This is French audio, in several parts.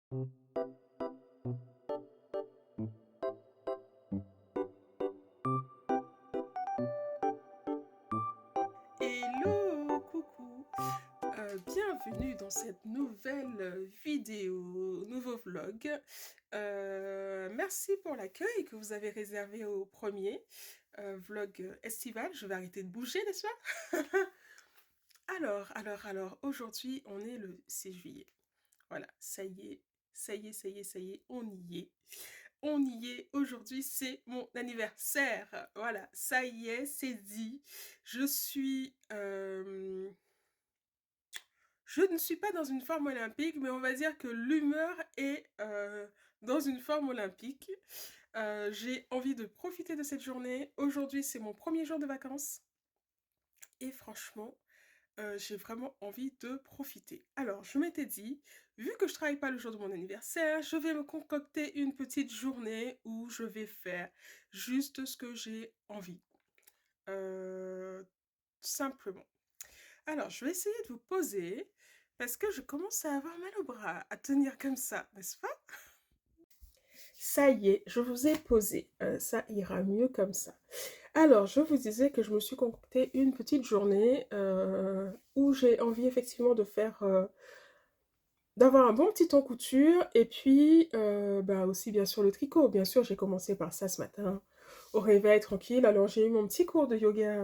Hello, coucou, bienvenue dans cette nouvelle vidéo, nouveau vlog. Merci pour l'accueil que vous avez réservé au premier vlog estival. Je vais arrêter de bouger, n'est-ce pas? Alors, aujourd'hui, on est le 6 juillet. Voilà, ça y est, on y est. On y est, aujourd'hui c'est mon anniversaire. Voilà, ça y est, c'est dit. Je ne suis pas dans une forme olympique, mais on va dire que l'humeur est dans une forme olympique. J'ai envie de profiter de cette journée. Aujourd'hui, c'est mon premier jour de vacances. Et franchement, j'ai vraiment envie de profiter. Alors, je m'étais dit, vu que je travaille pas le jour de mon anniversaire, je vais me concocter une petite journée où je vais faire juste ce que j'ai envie. Euh, Simplement. Alors, je vais essayer de vous poser parce que je commence à avoir mal au bras à tenir comme ça, n'est-ce pas? Ça y est, je vous ai posé. Ça ira mieux comme ça. Alors, je vous disais que je me suis concocté une petite journée où j'ai envie effectivement de faire, d'avoir un bon petit temps couture et puis bah aussi bien sûr le tricot. Bien sûr, j'ai commencé par ça ce matin au réveil tranquille. Alors, j'ai eu mon petit cours de yoga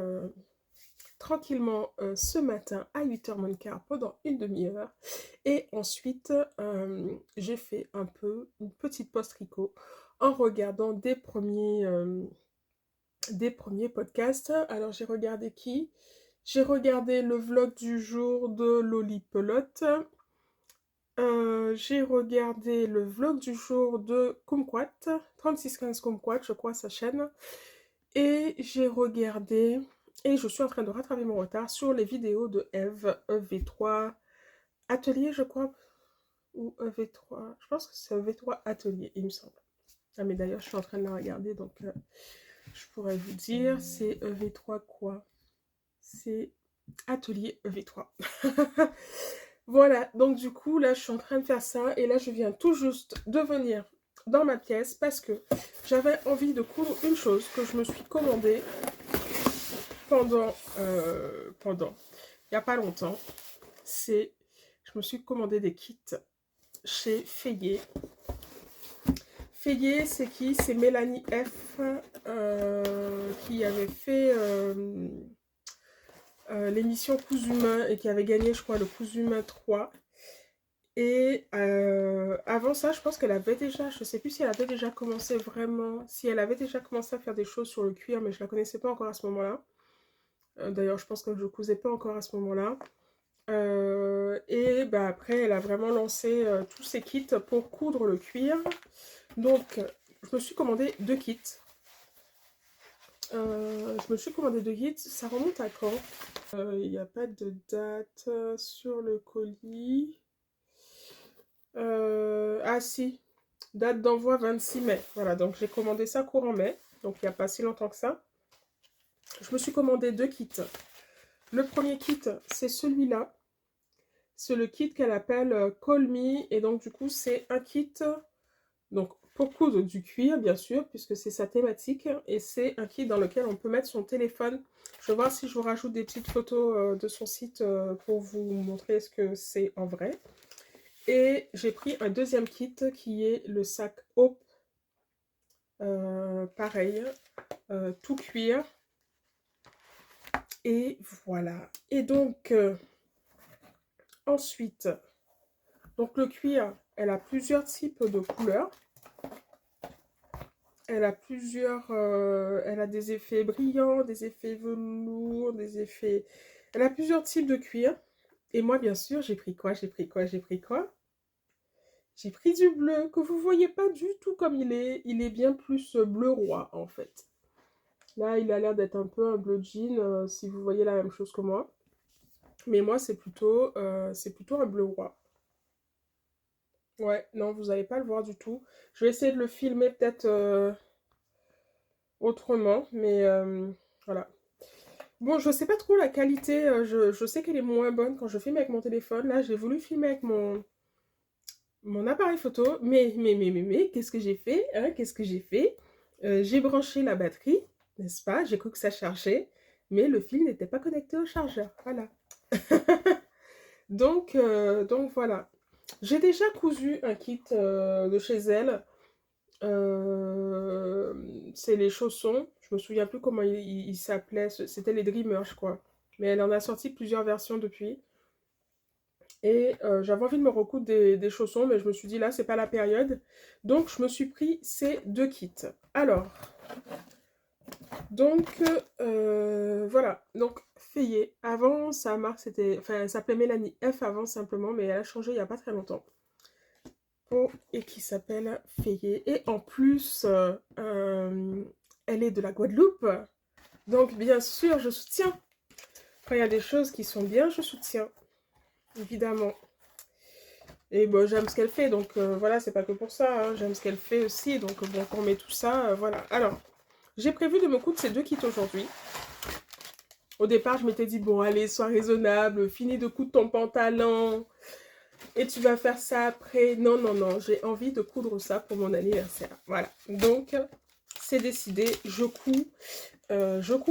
tranquillement ce matin à 8h moins le quart pendant une demi-heure. Et ensuite, j'ai fait un peu une petite pause tricot en regardant des premiers podcasts. Alors, j'ai regardé qui? J'ai regardé le vlog du jour de Loli Pelote. J'ai regardé le vlog du jour de Kumquat, 3615 Kumquat, je crois, sa chaîne. Et j'ai regardé, et je suis en train de rattraper mon retard sur les vidéos de Eve, EV3 Atelier, je crois, ou EV3, je pense que c'est EV3 Atelier, il me semble. Ah, mais d'ailleurs, je suis en train de la regarder, donc je pourrais vous dire, c'est EV3 quoi? C'est Atelier EV3. Voilà, donc du coup, là, je suis en train de faire ça, et là, je viens tout juste de venir dans ma pièce parce que j'avais envie de coudre une chose que je me suis commandée il n'y a pas longtemps. Je me suis commandé des kits chez Fayet. Fayet, c'est qui? C'est Mélanie F qui avait fait l'émission Cousu Main et qui avait gagné, je crois, le Cousu Main 3. Et avant ça, je pense qu'elle avait déjà, je sais plus si elle avait déjà commencé vraiment, si elle avait déjà commencé à faire des choses sur le cuir, mais je la connaissais pas encore à ce moment-là. D'ailleurs, je pense que je ne cousais pas encore à ce moment-là. Et bah, après, elle a vraiment lancé tous ses kits pour coudre le cuir. Donc, je me suis commandé 2 kits. Ça remonte à quand? Il n'y a pas de date sur le colis. Ah si, date d'envoi 26 mai. Voilà, donc j'ai commandé ça courant mai. Donc, il n'y a pas si longtemps que ça. Je me suis commandé 2 kits. Le premier kit, c'est celui-là. C'est le kit qu'elle appelle Call Me. Et donc, du coup, c'est un kit donc, pour coudre du cuir, bien sûr, puisque c'est sa thématique. Et c'est un kit dans lequel on peut mettre son téléphone. Je vais voir si je vous rajoute des petites photos de son site pour vous montrer ce que c'est en vrai. Et j'ai pris un deuxième kit qui est le sac Hope. Pareil, tout cuir. Et voilà. Et donc, ensuite, donc le cuir, elle a plusieurs types de couleurs. Elle a des effets brillants, des effets velours, des effets... Elle a plusieurs types de cuir. Et moi, bien sûr, j'ai pris quoi? J'ai pris du bleu, que vous voyez pas du tout comme il est. Il est bien plus bleu roi, en fait. Là, il a l'air d'être un peu un bleu jean, si vous voyez la même chose que moi. Mais moi, c'est plutôt un bleu roi. Ouais, non, vous n'allez pas le voir du tout. Je vais essayer de le filmer peut-être autrement, mais voilà. Bon, je sais pas trop la qualité, je sais qu'elle est moins bonne quand je filme avec mon téléphone. Là, j'ai voulu filmer avec mon appareil photo, mais, qu'est-ce que j'ai fait, hein? Qu'est-ce que j'ai fait? J'ai branché la batterie, n'est-ce pas? J'ai cru que ça chargeait, mais le fil n'était pas connecté au chargeur, voilà. Donc voilà. J'ai déjà cousu un kit de chez elle. Euh, c'est les chaussons. Je me souviens plus comment il s'appelait. C'était les Dreamers, je crois. Mais elle en a sorti plusieurs versions depuis. Et j'avais envie de me recoudre des chaussons, mais je me suis dit là, c'est pas la période. Donc, je me suis pris ces deux kits. Alors, voilà. Donc, Fayet. Avant, sa marque, c'était... Enfin, elle s'appelait Mélanie F avant, simplement, mais elle a changé il n'y a pas très longtemps. Et qui s'appelle Fayet. Et en plus, elle est de la Guadeloupe. Donc, bien sûr, je soutiens. Quand il y a des choses qui sont bien, je soutiens. Évidemment. Et bon, j'aime ce qu'elle fait, donc voilà, c'est pas que pour ça, hein, j'aime ce qu'elle fait aussi, donc bon, quand on met tout ça, voilà. Alors, j'ai prévu de me coudre ces deux kits aujourd'hui. Au départ, je m'étais dit, bon, allez, sois raisonnable, finis de coudre ton pantalon, et tu vas faire ça après. Non, non, non, j'ai envie de coudre ça pour mon anniversaire, voilà. Donc, c'est décidé, je couds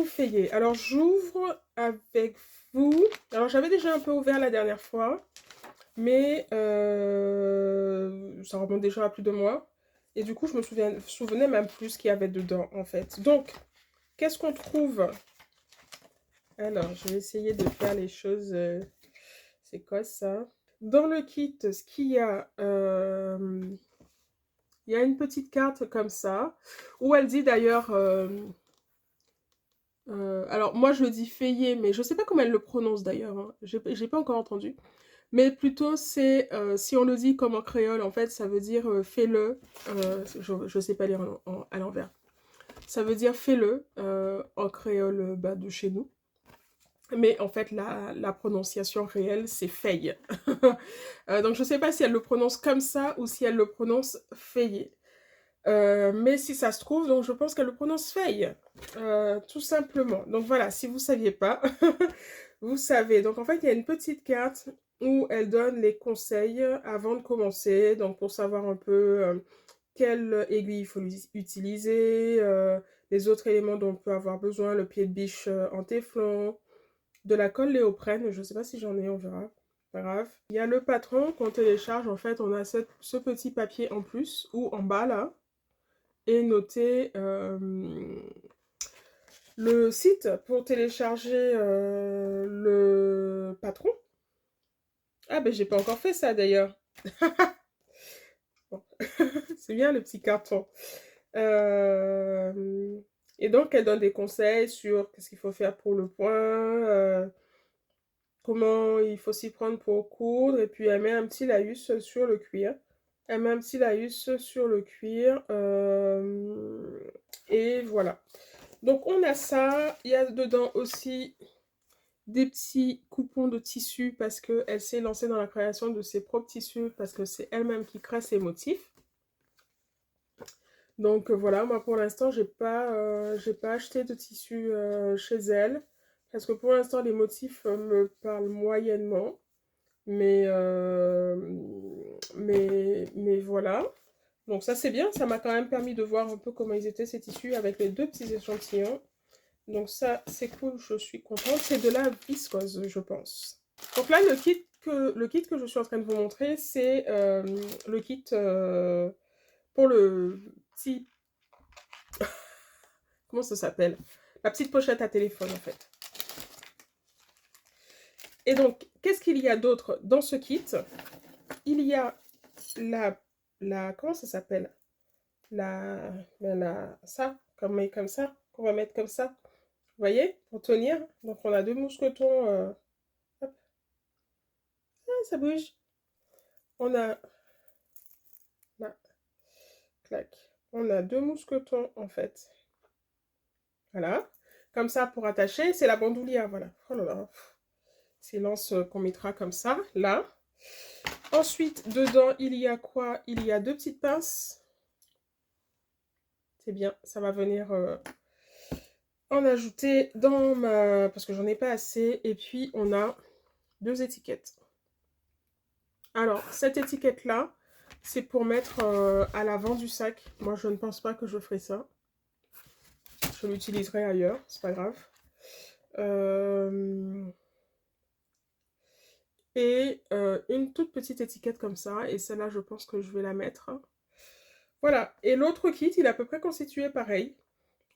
Fayet. Alors, j'ouvre avec vous. Alors, j'avais déjà un peu ouvert la dernière fois. Mais ça remonte déjà à plus de mois. Et du coup, je me souvenais même plus ce qu'il y avait dedans, en fait. Donc, qu'est-ce qu'on trouve? Alors, je vais essayer de faire les choses... c'est quoi ça? Dans le kit, ce qu'il y a... il y a une petite carte comme ça, où elle dit d'ailleurs... alors, moi, je le dis Fayet, mais je ne sais pas comment elle le prononce d'ailleurs. Hein. J'ai pas encore entendu. Mais plutôt, c'est, si on le dit comme en créole, en fait, ça veut dire fais-le. Je ne sais pas lire à l'envers. Ça veut dire fais-le en créole bah, de chez nous. Mais en fait, la prononciation réelle, c'est faye. Donc, je ne sais pas si elle le prononce comme ça ou si elle le prononce fayé. Mais si ça se trouve, donc je pense qu'elle le prononce faye. Tout simplement. Donc voilà, si vous ne saviez pas, vous savez. Donc en fait, il y a une petite carte où elle donne les conseils avant de commencer. Donc pour savoir un peu quelle aiguille il faut utiliser, les autres éléments dont on peut avoir besoin, le pied de biche en téflon, de la colle léoprène. Je ne sais pas si j'en ai, on verra. Pas grave. Il y a le patron qu'on télécharge. En fait, on a ce petit papier en plus ou en bas là. Et noter le site pour télécharger le patron. Ah ben j'ai pas encore fait ça d'ailleurs. Bon. C'est bien le petit carton. Et donc elle donne des conseils sur qu'est-ce qu'il faut faire pour le point, comment il faut s'y prendre pour coudre, et puis elle met un petit laïus sur le cuir. Elle met un petit laïus sur le cuir. Et voilà. Donc on a ça. Il y a dedans aussi des petits coupons de tissu parce qu'elle s'est lancée dans la création de ses propres tissus parce que c'est elle-même qui crée ses motifs. Donc voilà, moi pour l'instant j'ai pas acheté de tissu chez elle parce que pour l'instant les motifs me parlent moyennement. Mais, mais voilà. Donc ça c'est bien, ça m'a quand même permis de voir un peu comment ils étaient ces tissus avec les deux petits échantillons. Donc ça c'est cool, je suis contente. C'est de la viscose je pense. Donc là le kit que je suis en train de vous montrer c'est le kit pour le petit... Comment ça s'appelle? La petite pochette à téléphone en fait. Et donc qu'est-ce qu'il y a d'autre dans ce kit? Il y a comment ça s'appelle? Ça, comme ça, qu'on va mettre comme ça. Vous voyez? Pour tenir. Donc, on a deux mousquetons. Hop. Ah, ça bouge. On a... Là, clac. On a deux mousquetons, en fait. Voilà. Comme ça, pour attacher. C'est la bandoulière, voilà. Oh là là. C'est l'anse qu'on mettra comme ça, là. Ensuite, dedans, il y a quoi? Il y a deux petites pinces. C'est bien, ça va venir en ajouter dans ma... parce que j'en ai pas assez. Et puis, on a deux étiquettes. Alors, cette étiquette-là, C'est pour mettre à l'avant du sac. Moi, je ne pense pas que je ferai ça. Je l'utiliserai ailleurs, c'est pas grave. Et une toute petite étiquette comme ça. Et celle-là, je pense que je vais la mettre. Voilà. Et l'autre kit, il est à peu près constitué pareil.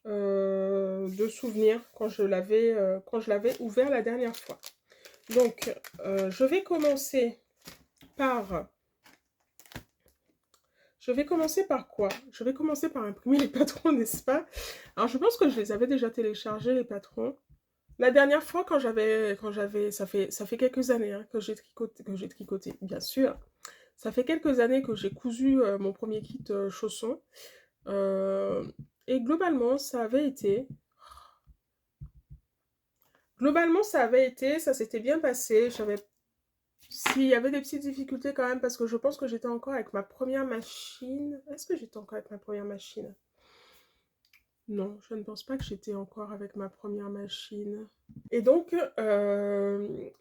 De souvenirs quand je l'avais ouvert la dernière fois. Donc, je vais commencer par... quoi? Je vais commencer par imprimer les patrons, n'est-ce pas? Alors, je pense que je les avais déjà téléchargés, les patrons. La dernière fois, ça fait quelques années hein, que j'ai tricoté, bien sûr. Ça fait quelques années que j'ai cousu mon premier kit chaussons. Et globalement, ça avait été... ça s'était bien passé. S'il y avait des petites difficultés quand même, parce que je pense que j'étais encore avec ma première machine. Est-ce que j'étais encore avec ma première machine? Non, je ne pense pas que j'étais encore avec ma première machine. Et donc,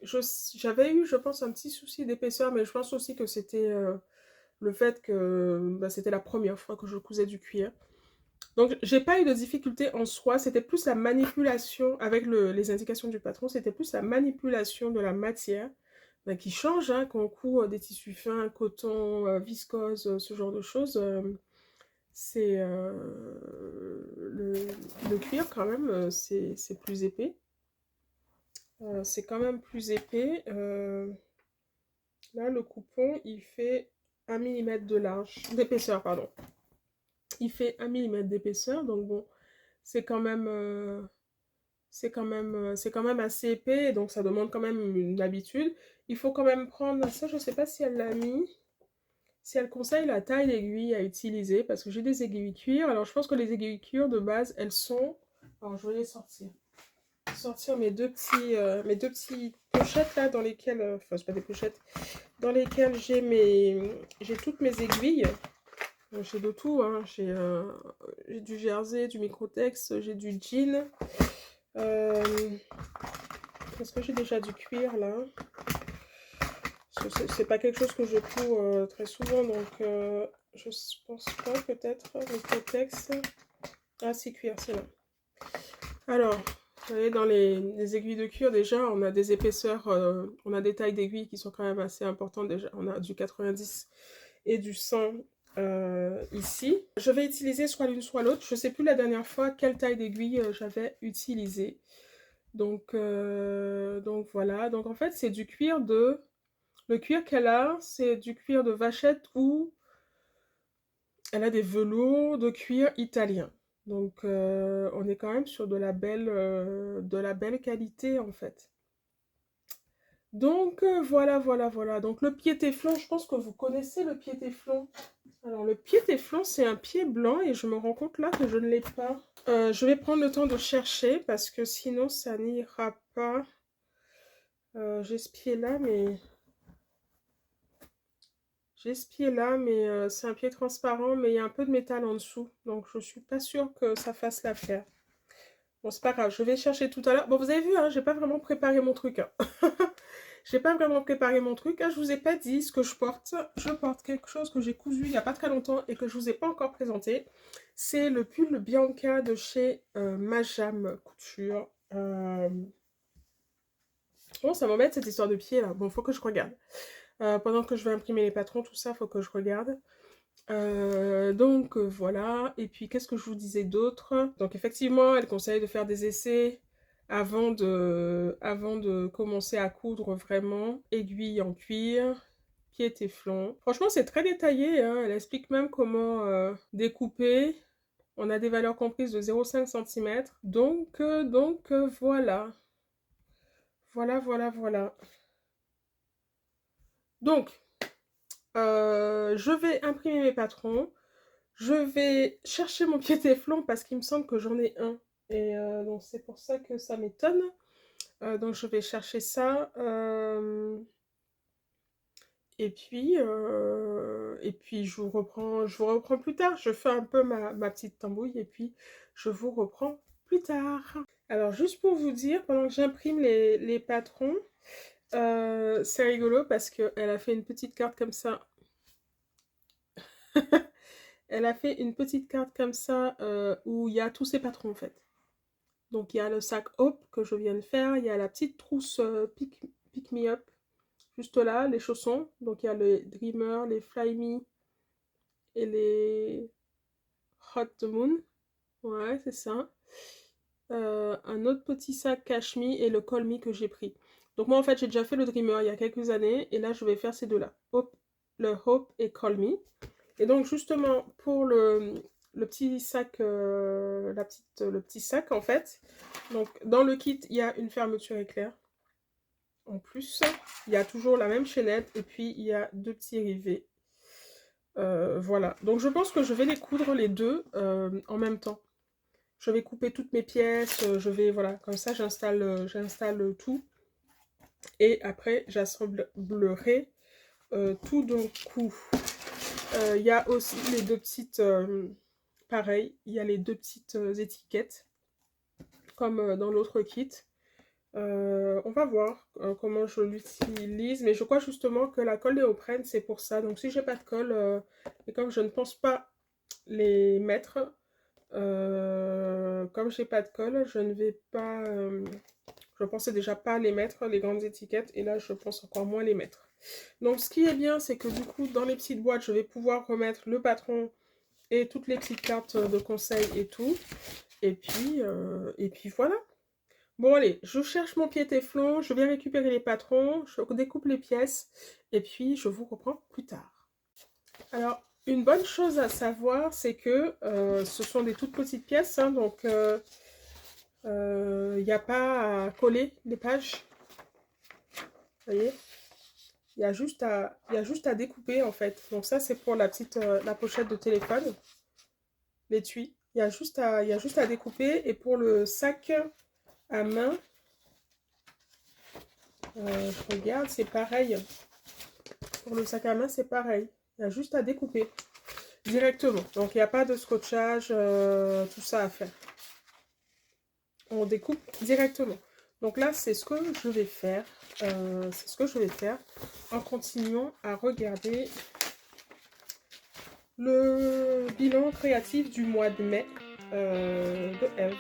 j'avais eu, je pense, un petit souci d'épaisseur, mais je pense aussi que c'était le fait que c'était la première fois que je cousais du cuir. Donc, j'ai pas eu de difficulté en soi, c'était plus la manipulation, avec les indications du patron, c'était plus la manipulation de la matière qui change, hein, quand on coud des tissus fins, coton, viscose, ce genre de choses. C'est le cuir quand même, c'est plus épais. C'est quand même plus épais. Là, le coupon, il fait 1 mm de large, d'épaisseur, pardon. Il fait 1 mm d'épaisseur, donc bon, c'est quand même, c'est quand même assez épais, donc ça demande quand même une habitude. Il faut quand même prendre, ça je sais pas si elle l'a mis, si elle conseille la taille d'aiguille à utiliser, parce que j'ai des aiguilles cuir. Alors je pense que les aiguilles cuir de base, elles sont, alors je vais les sortir mes deux petits pochettes là dans lesquelles, enfin c'est pas des pochettes, dans lesquelles j'ai toutes mes aiguilles. J'ai de tout, hein. J'ai du jersey, du microtex, j'ai du jean. Est-ce que j'ai déjà du cuir là? C'est pas quelque chose que je couds très souvent, donc je pense pas, peut-être. Microtex. Ah, c'est cuir, c'est là. Alors, vous voyez, dans les aiguilles de cuir, déjà, on a des épaisseurs, on a des tailles d'aiguilles qui sont quand même assez importantes déjà. On a du 90 et du 100 ici. Je vais utiliser soit l'une soit l'autre. Je ne sais plus la dernière fois quelle taille d'aiguille j'avais utilisé. Donc voilà. Donc en fait, c'est du cuir de... Le cuir qu'elle a, c'est du cuir de vachette ou elle a des velours de cuir italien. Donc on est quand même sur de la belle qualité en fait. Donc voilà, voilà, voilà. Donc le pied-téflon, je pense que vous connaissez le pied-téflon. Alors le pied-téflon, c'est un pied blanc et je me rends compte là que je ne l'ai pas. Je vais prendre le temps de chercher parce que sinon ça n'ira pas. J'ai ce pied-là, mais... J'ai ce pied-là, mais c'est un pied transparent, mais il y a un peu de métal en dessous. Donc je suis pas sûre que ça fasse l'affaire. Bon, c'est pas grave, je vais chercher tout à l'heure. Bon, vous avez vu, hein, j'ai pas vraiment préparé mon truc. Hein. J'ai pas vraiment préparé mon truc. Ah, je vous ai pas dit ce que je porte. Je porte quelque chose que j'ai cousu il y a pas très longtemps et que je vous ai pas encore présenté. C'est le pull Bianca de chez Majam Couture. Bon, ça m'embête cette histoire de pied là. Bon, faut que je regarde. Pendant que je vais imprimer les patrons, tout ça, faut que je regarde. Donc voilà. Et puis qu'est-ce que je vous disais d'autre? Donc effectivement, elle conseille de faire des essais avant de commencer à coudre vraiment. Aiguille en cuir, pied téflon. Franchement, c'est très détaillé, hein. Elle explique même comment découper. On a des valeurs comprises de 0,5 cm. Donc voilà. Voilà, voilà, voilà. Donc, je vais imprimer mes patrons. Je vais chercher mon pied-téflon parce qu'il me semble que j'en ai un. Et donc c'est pour ça que ça m'étonne. Donc je vais chercher ça. Et puis je vous reprends plus tard. Je fais un peu ma petite tambouille et puis je vous reprends plus tard. Alors juste pour vous dire, pendant que j'imprime les patrons, c'est rigolo parce qu'elle a fait une petite carte comme ça elle a fait une petite carte comme ça où il y a tous ses patrons en fait. Donc il y a le sac Hope que je viens de faire, il y a la petite trousse Pick Me Up, juste là, les chaussons. Donc il y a les Dreamer, les Fly Me et les Hot the Moon. Ouais, c'est ça. Un autre petit sac Cash Me et le Call Me que j'ai pris. Donc moi en fait j'ai déjà fait le Dreamer il y a quelques années et là je vais faire ces deux-là. Le Hope et Call Me. Et donc justement pour le petit sac, le petit sac en fait. Donc dans le kit il y a une fermeture éclair. En plus, il y a toujours la même chaînette et puis il y a deux petits rivets. Voilà. Donc je pense que je vais les coudre les deux en même temps. Je vais couper toutes mes pièces, je vais, voilà, comme ça j'installe tout. Et après j'assemblerai tout d'un coup. Il y a aussi les deux petites, pareil, il y a les deux petites étiquettes, comme dans l'autre kit. On va voir comment je l'utilise, mais je crois justement que la colle néoprène c'est pour ça. Donc si j'ai pas de colle, et comme je ne pense pas les mettre, comme j'ai pas de colle, je ne vais pas, je pensais déjà pas les mettre, les grandes étiquettes, et là je pense encore moins les mettre. Donc ce qui est bien, c'est que du coup dans les petites boîtes, je vais pouvoir remettre le patron et toutes les petites cartes de conseil et tout. Et puis voilà. Bon allez, je cherche mon pied téflon, je vais récupérer les patrons, je découpe les pièces et puis je vous reprends plus tard. Alors, une bonne chose à savoir, c'est que ce sont des toutes petites pièces, hein, donc il n'y a pas à coller les pages. Vous voyez, il y a juste à découper en fait. Donc ça, c'est pour la petite la pochette de téléphone, l'étui. Il y a juste à découper. Et pour le sac à main, je regarde, c'est pareil. Pour le sac à main, c'est pareil. Il y a juste à découper directement. Donc, il n'y a pas de scotchage, tout ça à faire. On découpe directement. Donc là, c'est ce que je vais faire. C'est ce que je vais faire en continuant à regarder le bilan créatif du mois de mai de Eve.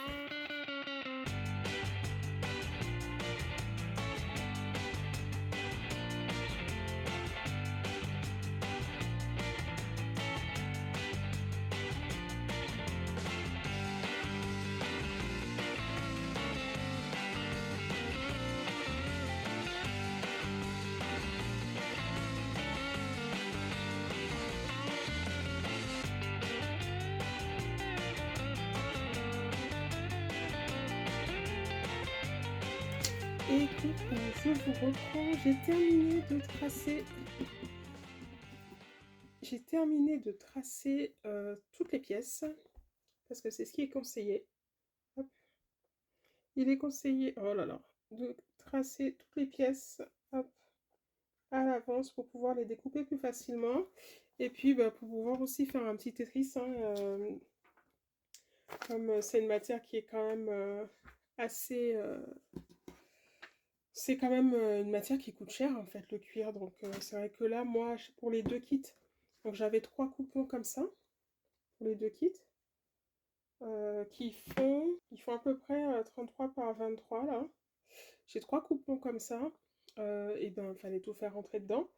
Et coucou, je vous reprends. J'ai terminé de tracer toutes les pièces parce que c'est ce qui est conseillé. Hop. Il est conseillé, oh là là, de tracer toutes les pièces, hop, à l'avance pour pouvoir les découper plus facilement. Et puis bah, pour pouvoir aussi faire un petit Tetris, hein, comme c'est une matière qui est quand même assez... c'est quand même une matière qui coûte cher en fait, le cuir. Donc c'est vrai que là, moi, pour les deux kits, donc j'avais 3 coupons comme ça, pour les deux kits, ils font à peu près 33 par 23 là. J'ai 3 coupons comme ça. Et ben, il fallait tout faire rentrer dedans.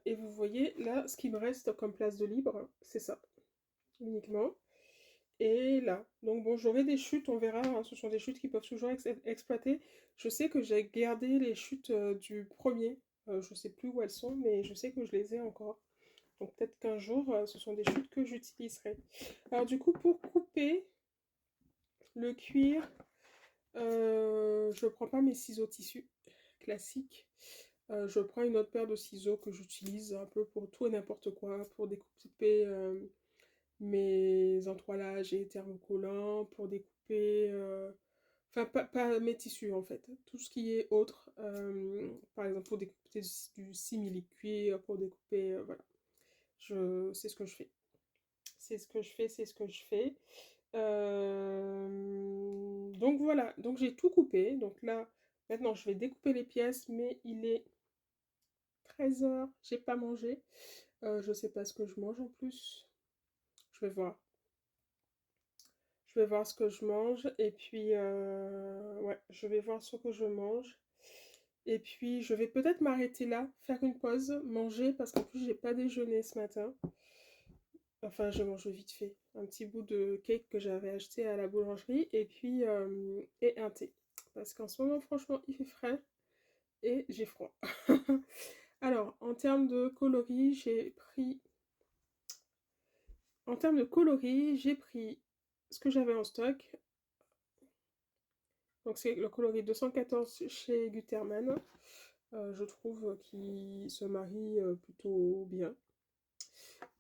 Et vous voyez, là, ce qui me reste comme place de libre, c'est ça, uniquement. Et là, donc bon, j'aurai des chutes, on verra, hein, ce sont des chutes qui peuvent toujours être exploitées. Je sais que j'ai gardé les chutes du premier, je sais plus où elles sont, mais je sais que je les ai encore. Donc peut-être qu'un jour, ce sont des chutes que j'utiliserai. Alors du coup, pour couper le cuir, je prends pas mes ciseaux tissu classiques. Je prends une autre paire de ciseaux que j'utilise un peu pour tout et n'importe quoi, pour découper mes entrelages et thermocollants, pour découper, enfin pas mes tissus en fait, tout ce qui est autre, par exemple pour découper du simili-cuir, pour découper, voilà, c'est ce que je fais. C'est ce que je fais, c'est ce que je fais. Donc voilà, donc j'ai tout coupé. Donc là, maintenant je vais découper les pièces, mais il est 13 h, j'ai pas mangé. Je sais pas ce que je mange en plus. Je vais voir. Je vais voir ce que je mange et puis ouais, je vais voir ce que je mange. Et puis je vais peut-être m'arrêter là, faire une pause, manger parce qu'en plus j'ai pas déjeuné ce matin. Enfin, je mange vite fait. Un petit bout de cake que j'avais acheté à la boulangerie et puis et un thé. Parce qu'en ce moment, franchement, il fait frais et j'ai froid. Alors, en termes de coloris, j'ai pris... En termes de coloris, j'ai pris ce que j'avais en stock. Donc c'est le coloris 214 chez Gutermann. Je trouve qu'il se marie plutôt bien.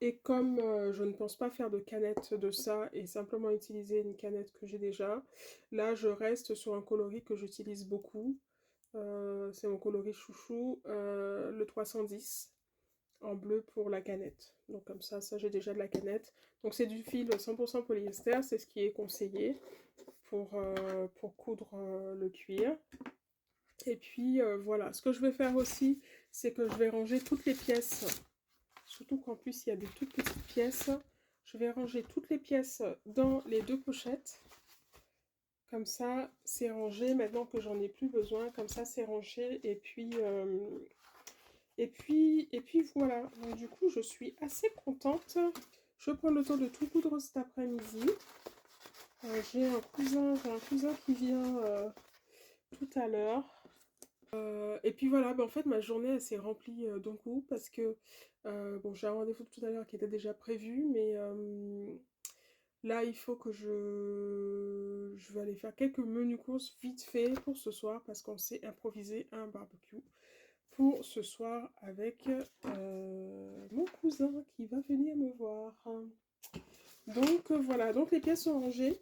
Et comme je ne pense pas faire de canette de ça et simplement utiliser une canette que j'ai déjà, là je reste sur un coloris que j'utilise beaucoup. C'est mon coloris chouchou, le 310 en bleu pour la canette. Donc comme ça j'ai déjà de la canette. Donc c'est du fil 100% polyester, c'est ce qui est conseillé pour coudre le cuir. Et puis voilà, ce que je vais faire aussi, c'est que je vais ranger toutes les pièces. Surtout qu'en plus, il y a des toutes petites pièces. Je vais ranger toutes les pièces dans les deux pochettes. Comme ça, c'est rangé. Maintenant que j'en ai plus besoin, comme ça, c'est rangé. Et puis voilà. Donc, du coup, je suis assez contente. Je prends le temps de tout coudre cet après-midi. J'ai un cousin qui vient tout à l'heure. Et puis voilà, en fait ma journée elle s'est remplie d'un coup parce que bon, j'ai un rendez-vous tout à l'heure qui était déjà prévu, mais là il faut que je vais aller faire quelques menus courses vite fait pour ce soir parce qu'on s'est improvisé un barbecue pour ce soir avec mon cousin qui va venir me voir. Donc voilà, donc les pièces sont rangées.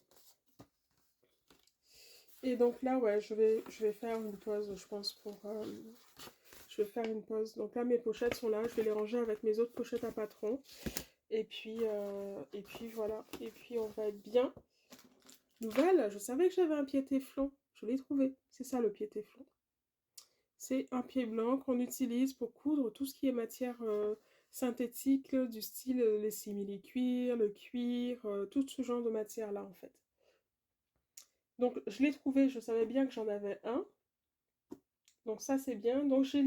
Et donc là, ouais, je vais faire une pause, je pense, je vais faire une pause. Donc là, mes pochettes sont là, je vais les ranger avec mes autres pochettes à patron. Et puis voilà. Et puis on va être bien. Nouvelle, je savais que j'avais un pied téflon. Je l'ai trouvé. C'est ça le pied téflon. C'est un pied blanc qu'on utilise pour coudre tout ce qui est matière synthétique, du style les simili-cuir, le cuir, tout ce genre de matière-là en fait. Donc je l'ai trouvé, je savais bien que j'en avais un. Donc ça c'est bien. Donc j'ai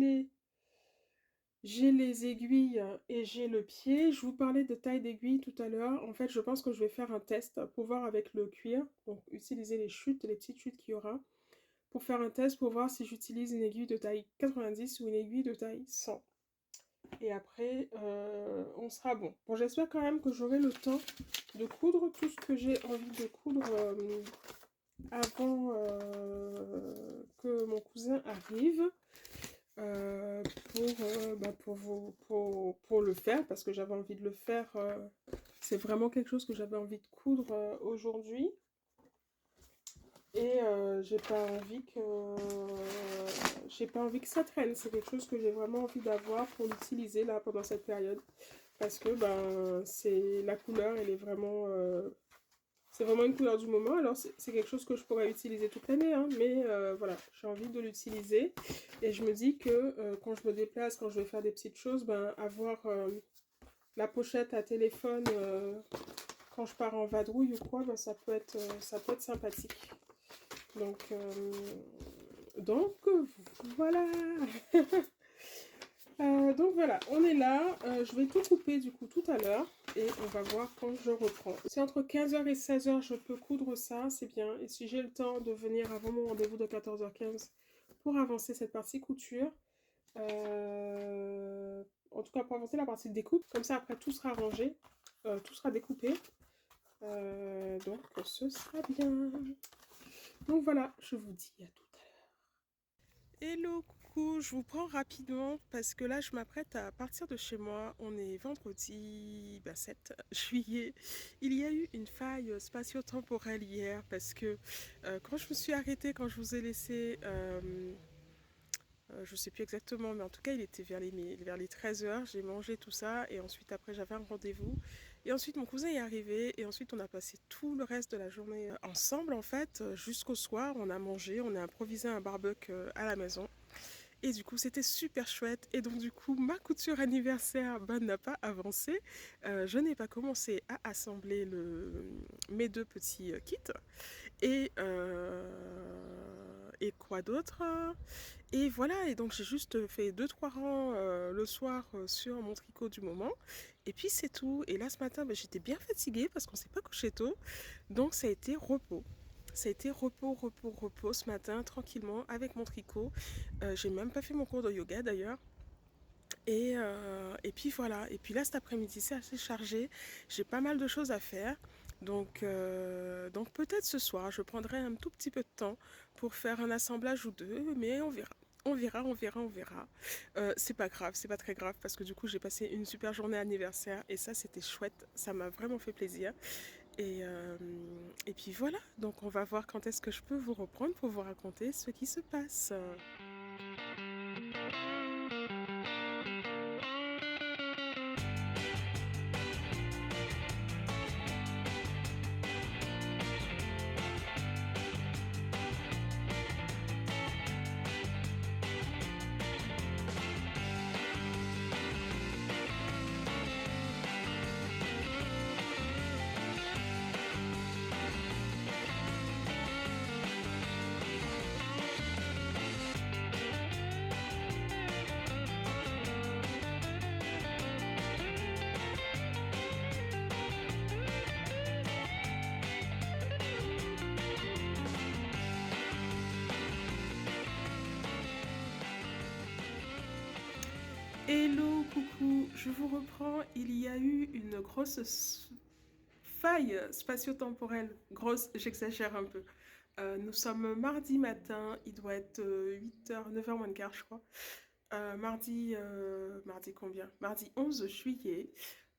les aiguilles et j'ai le pied. Je vous parlais de taille d'aiguille tout à l'heure. En fait, je pense que je vais faire un test pour voir avec le cuir. Donc utiliser les chutes, les petites chutes qu'il y aura. Pour faire un test pour voir si j'utilise une aiguille de taille 90 ou une aiguille de taille 100. Et après, on sera bon. Bon, j'espère quand même que j'aurai le temps de coudre tout ce que j'ai envie de coudre avant que mon cousin arrive. Pour le faire parce que j'avais envie de le faire. C'est vraiment quelque chose que j'avais envie de coudre aujourd'hui. Et j'ai pas envie que ça traîne. C'est quelque chose que j'ai vraiment envie d'avoir pour l'utiliser là pendant cette période. Parce que c'est la couleur, elle est vraiment c'est vraiment une couleur du moment. Alors c'est quelque chose que je pourrais utiliser toute l'année, hein, mais voilà, j'ai envie de l'utiliser. Et je me dis que quand je me déplace, quand je vais faire des petites choses, avoir la pochette à téléphone quand je pars en vadrouille ou quoi, ça peut être sympathique. Donc voilà. Donc voilà, on est là. Je vais tout couper du coup tout à l'heure et on va voir quand je reprends. Si entre 15h et 16h je peux coudre ça, c'est bien. Et si j'ai le temps de venir avant mon rendez-vous de 14h15 pour avancer cette partie couture, en tout cas pour avancer la partie découpe, comme ça après tout sera rangé, tout sera découpé. Donc ce sera bien. Donc voilà, je vous dis à tout à l'heure. Hello, coucou, je vous prends rapidement parce que là je m'apprête à partir de chez moi. On est vendredi 7 juillet. Il y a eu une faille spatio-temporelle hier parce que quand je me suis arrêtée, quand je vous ai laissé, je sais plus exactement, mais en tout cas il était vers les 13h, j'ai mangé tout ça et ensuite après j'avais un rendez-vous. Et ensuite mon cousin est arrivé et ensuite on a passé tout le reste de la journée ensemble en fait, jusqu'au soir on a mangé, on a improvisé un barbecue à la maison. Et du coup, c'était super chouette. Et donc, du coup, ma couture anniversaire n'a pas avancé. Je n'ai pas commencé à assembler mes deux petits kits. Et quoi d'autre? Et voilà, et donc j'ai juste fait deux trois rangs le soir sur mon tricot du moment. Et puis c'est tout. Et là ce matin, j'étais bien fatiguée parce qu'on s'est pas couché tôt. Donc ça a été repos. Ça a été repos, repos, repos ce matin, tranquillement, avec mon tricot. J'ai même pas fait mon cours de yoga d'ailleurs. Et puis voilà. Et puis là cet après-midi, c'est assez chargé. J'ai pas mal de choses à faire. Donc peut-être ce soir, je prendrai un tout petit peu de temps pour faire un assemblage ou deux, mais on verra. On verra, on verra, on verra. C'est pas grave, c'est pas très grave parce que du coup j'ai passé une super journée anniversaire et ça c'était chouette, ça m'a vraiment fait plaisir. Et puis voilà, donc on va voir quand est-ce que je peux vous reprendre pour vous raconter ce qui se passe. Hello, coucou, je vous reprends. Il y a eu une grosse faille spatio-temporelle. Grosse, j'exagère un peu. Nous sommes mardi matin, il doit être 8h, 9h moins le quart, je crois. Mardi combien? Mardi 11 juillet.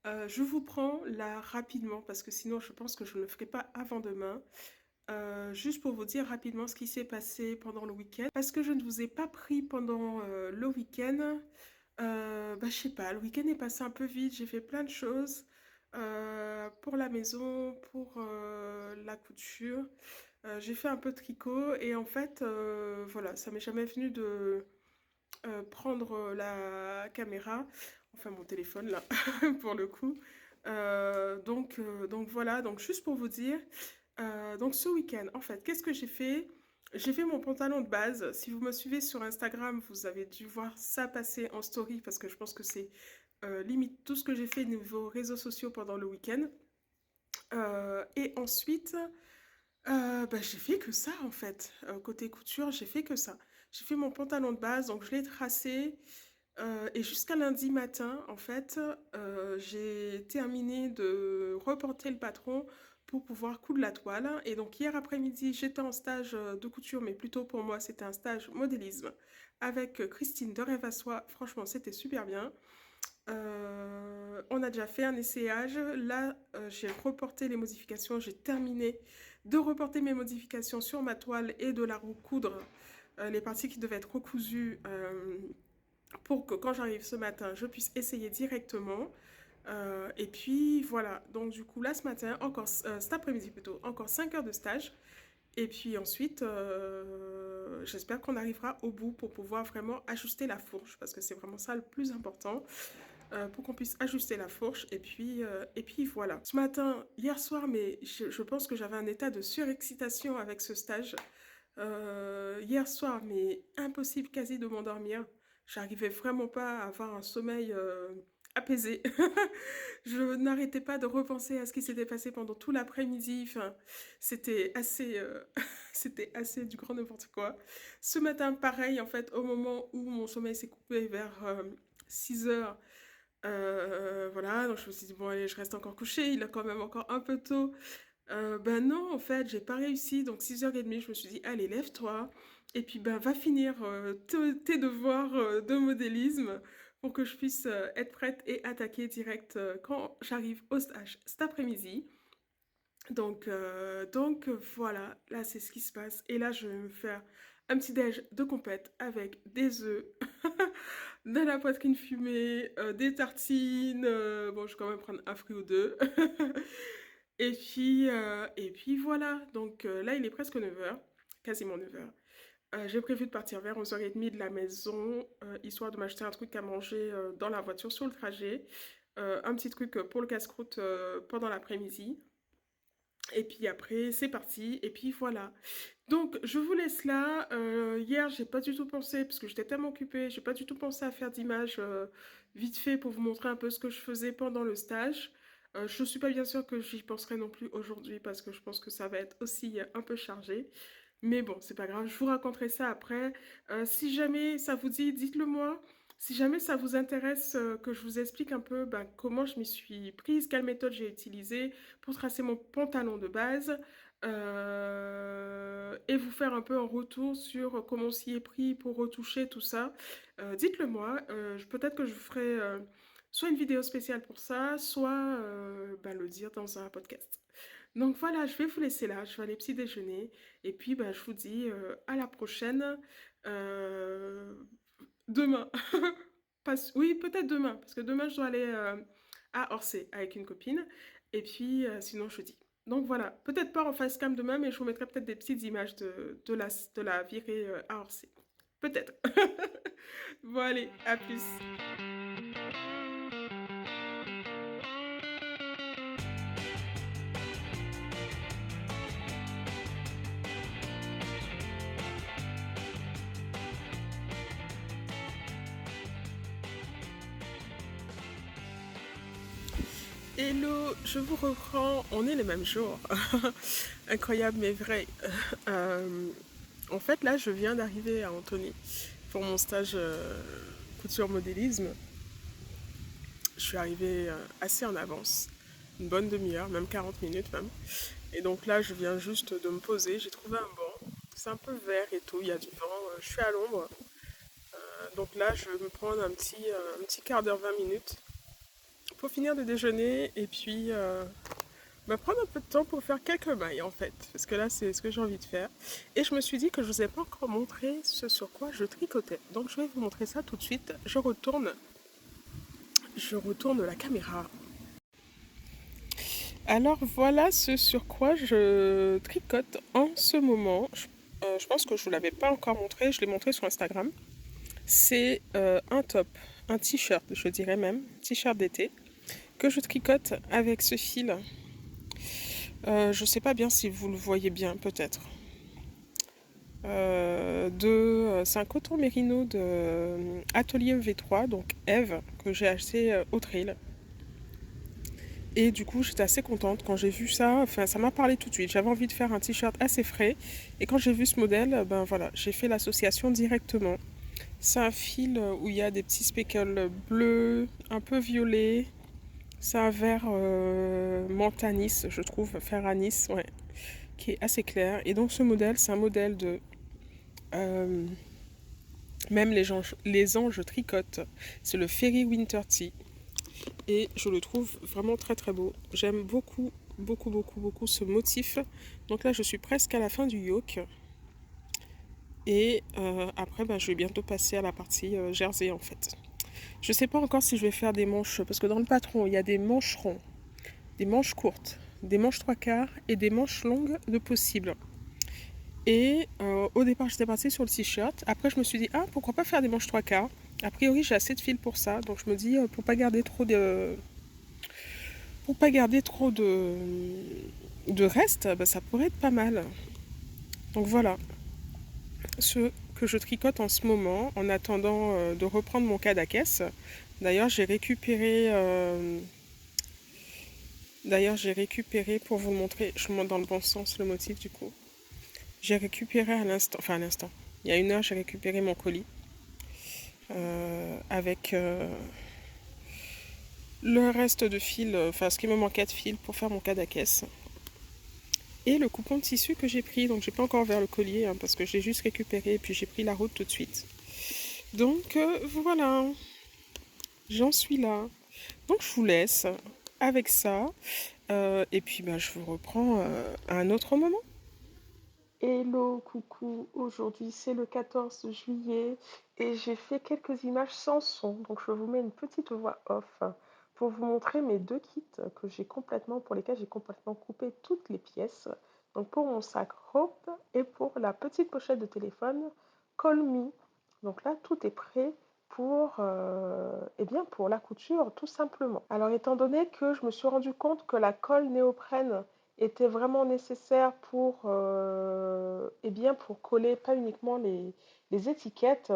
Je vous prends là rapidement parce que sinon je pense que je ne le ferai pas avant demain. Juste pour vous dire rapidement ce qui s'est passé pendant le week-end. Parce que je ne vous ai pas pris pendant le week-end. Je sais pas, le week-end est passé un peu vite. J'ai fait plein de choses pour la maison, pour la couture. J'ai fait un peu de tricot et en fait, voilà, ça m'est jamais venu de prendre la caméra, enfin mon téléphone là, pour le coup. Donc voilà, donc juste pour vous dire, donc ce week-end, en fait, qu'est-ce que j'ai fait? J'ai fait mon pantalon de base. Si vous me suivez sur Instagram, vous avez dû voir ça passer en story parce que je pense que c'est limite tout ce que j'ai fait niveau réseaux sociaux pendant le week-end. Et ensuite, j'ai fait que ça en fait. Côté couture, j'ai fait que ça. J'ai fait mon pantalon de base, donc je l'ai tracé. Et jusqu'à lundi matin, en fait, j'ai terminé de reporter le patron pour pouvoir coudre la toile. Et donc hier après-midi, j'étais en stage de couture, mais plutôt pour moi, c'était un stage modélisme avec Christine de Rêve à Soi. Franchement, c'était super bien. On a déjà fait un essayage. Là, j'ai reporté les modifications. J'ai terminé de reporter mes modifications sur ma toile et de la recoudre les parties qui devaient être recousues pour que quand j'arrive ce matin, je puisse essayer directement. Et puis voilà, donc du coup là ce matin, encore cet après-midi plutôt, encore 5 heures de stage. Et puis ensuite, j'espère qu'on arrivera au bout pour pouvoir vraiment ajuster la fourche, parce que c'est vraiment ça le plus important, pour qu'on puisse ajuster la fourche. Et puis voilà. Ce matin, hier soir, mais je pense que j'avais un état de surexcitation avec ce stage. Hier soir, mais impossible quasi de m'endormir. J'arrivais vraiment pas à avoir un sommeil apaisé. Je n'arrêtais pas de repenser à ce qui s'était passé pendant tout l'après-midi. Enfin, c'était assez, c'était assez du grand n'importe quoi. Ce matin, pareil, en fait, au moment où mon sommeil s'est coupé vers 6 heures, voilà, donc je me suis dit, bon, allez, je reste encore couchée, il est quand même encore un peu tôt. Ben non, en fait, j'ai pas réussi. Donc 6h30, je me suis dit, allez, lève-toi. Et puis, ben, va finir tes devoirs de modélisme pour que je puisse être prête et attaquer direct quand j'arrive au stage cet après-midi. Donc voilà, là, c'est ce qui se passe. Et là, je vais me faire un petit déj de compète avec des œufs, de la poitrine fumée, des tartines. Bon, je vais quand même prendre un fruit ou deux. Et puis voilà, donc là il est presque 9h, quasiment 9h. J'ai prévu de partir vers 11h30 de la maison, histoire de m'acheter un truc à manger dans la voiture sur le trajet. Un petit truc pour le casse-croûte pendant l'après-midi. Et puis après, c'est parti. Et puis voilà. Donc, je vous laisse là. Hier, j'ai pas du tout pensé, parce que j'étais tellement occupée, j'ai pas du tout pensé à faire d'images vite fait pour vous montrer un peu ce que je faisais pendant le stage. Je suis pas bien sûre que j'y penserai non plus aujourd'hui, parce que je pense que ça va être aussi un peu chargé. Mais bon, c'est pas grave, je vous raconterai ça après. Si jamais ça vous dit, dites-le moi. Si jamais ça vous intéresse que je vous explique un peu ben, comment je m'y suis prise, quelle méthode j'ai utilisée pour tracer mon pantalon de base, et vous faire un peu un retour sur comment on s'y est pris pour retoucher tout ça, dites-le moi. Peut-être que je ferai soit une vidéo spéciale pour ça, soit ben, le dire dans un podcast. Donc voilà, je vais vous laisser là, je vais aller petit déjeuner. Et puis bah, je vous dis à la prochaine. euh, Demain. Oui, peut-être demain, parce que demain je dois aller à Orsay avec une copine. Et puis sinon jeudi. Donc voilà, peut-être pas en facecam demain, mais je vous mettrai peut-être des petites images de la virée à Orsay. Peut-être. Bon allez, à plus. Hello, je vous reprends, on est les mêmes jours. Incroyable mais vrai. Euh, En fait, là, je viens d'arriver à Antony pour mon stage couture modélisme. Je suis arrivée assez en avance, une bonne demi-heure, même 40 minutes même. Et donc là, je viens juste de me poser. J'ai trouvé un banc. C'est un peu vert et tout, il y a du vent. Je suis à l'ombre. Donc là, je vais me prendre un petit quart d'heure, 20 minutes pour finir de déjeuner et puis bah, prendre un peu de temps pour faire quelques mailles en fait, parce que là c'est ce que j'ai envie de faire. Et je me suis dit que je ne vous ai pas encore montré ce sur quoi je tricotais. Donc je vais vous montrer ça tout de suite. Je retourne la caméra. Alors voilà ce sur quoi je tricote en ce moment. Je pense que je ne vous l'avais pas encore montré, je l'ai montré sur Instagram. C'est un top, un t-shirt, je dirais même, t-shirt d'été, que je tricote avec ce fil. Je ne sais pas bien si vous le voyez bien, peut-être. C'est un coton mérino de Atelier V3, donc Eve, que j'ai acheté au trail. Et du coup, j'étais assez contente quand j'ai vu ça. Enfin, ça m'a parlé tout de suite. J'avais envie de faire un t-shirt assez frais. Et quand j'ai vu ce modèle, ben voilà, j'ai fait l'association directement. C'est un fil où il y a des petits speckles bleus, un peu violets. C'est un vert menthe anis, je trouve, fer anis, ouais, qui est assez clair. Et donc ce modèle, c'est un modèle de euh, même les anges tricotent. C'est le Fairy Winter Tea. Et je le trouve vraiment très très beau. J'aime beaucoup, beaucoup, beaucoup, beaucoup ce motif. Donc là, je suis presque à la fin du yoke. Et après, ben, je vais bientôt passer à la partie jersey en fait. Je sais pas encore si je vais faire des manches, parce que dans le patron, il y a des manches ronds, des manches courtes, des manches trois quarts et des manches longues de possible. Et au départ, j'étais partie sur le t-shirt. Après, je me suis dit, ah, pourquoi pas faire des manches trois quarts. A priori, j'ai assez de fil pour ça. Donc, je me dis, pour pas garder trop de reste, bah, ça pourrait être pas mal. Donc, voilà ce que je tricote en ce moment en attendant de reprendre mon cas caisse. D'ailleurs, j'ai récupéré pour vous le montrer, je vous montre dans le bon sens le motif du coup. J'ai récupéré à l'instant, il y a une heure, j'ai récupéré mon colis avec le reste de fil, enfin ce qui me manquait de fil pour faire mon cas caisse. Et le coupon de tissu que j'ai pris, donc j'ai pas encore ouvert le collier hein, parce que j'ai juste récupéré et puis j'ai pris la route tout de suite. Donc voilà, j'en suis là. Donc je vous laisse avec ça et puis bah, je vous reprends à un autre moment. Hello, coucou, aujourd'hui c'est le 14 juillet et j'ai fait quelques images sans son, donc je vous mets une petite voix off pour vous montrer mes deux kits pour lesquels j'ai complètement coupé toutes les pièces. Donc pour mon sac Hope et pour la petite pochette de téléphone col mis. Donc là, tout est prêt pour, eh bien, pour la couture, tout simplement. Alors, étant donné que je me suis rendu compte que la colle néoprène était vraiment nécessaire pour, eh bien, pour coller pas uniquement les étiquettes,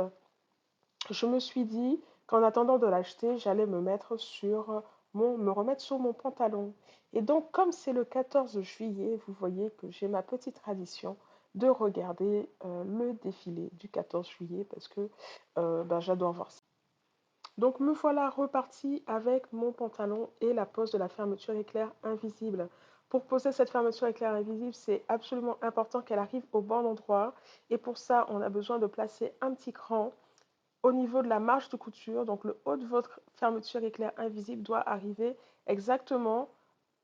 je me suis dit qu'en attendant de l'acheter, j'allais me remettre sur mon pantalon. Et donc, comme c'est le 14 juillet, vous voyez que j'ai ma petite tradition de regarder le défilé du 14 juillet parce que ben, j'adore voir ça. Donc, me voilà repartie avec mon pantalon et la pose de la fermeture éclair invisible. Pour poser cette fermeture éclair invisible, c'est absolument important qu'elle arrive au bon endroit. Et pour ça, on a besoin de placer un petit cran au niveau de la marge de couture. Donc le haut de votre fermeture éclair invisible doit arriver exactement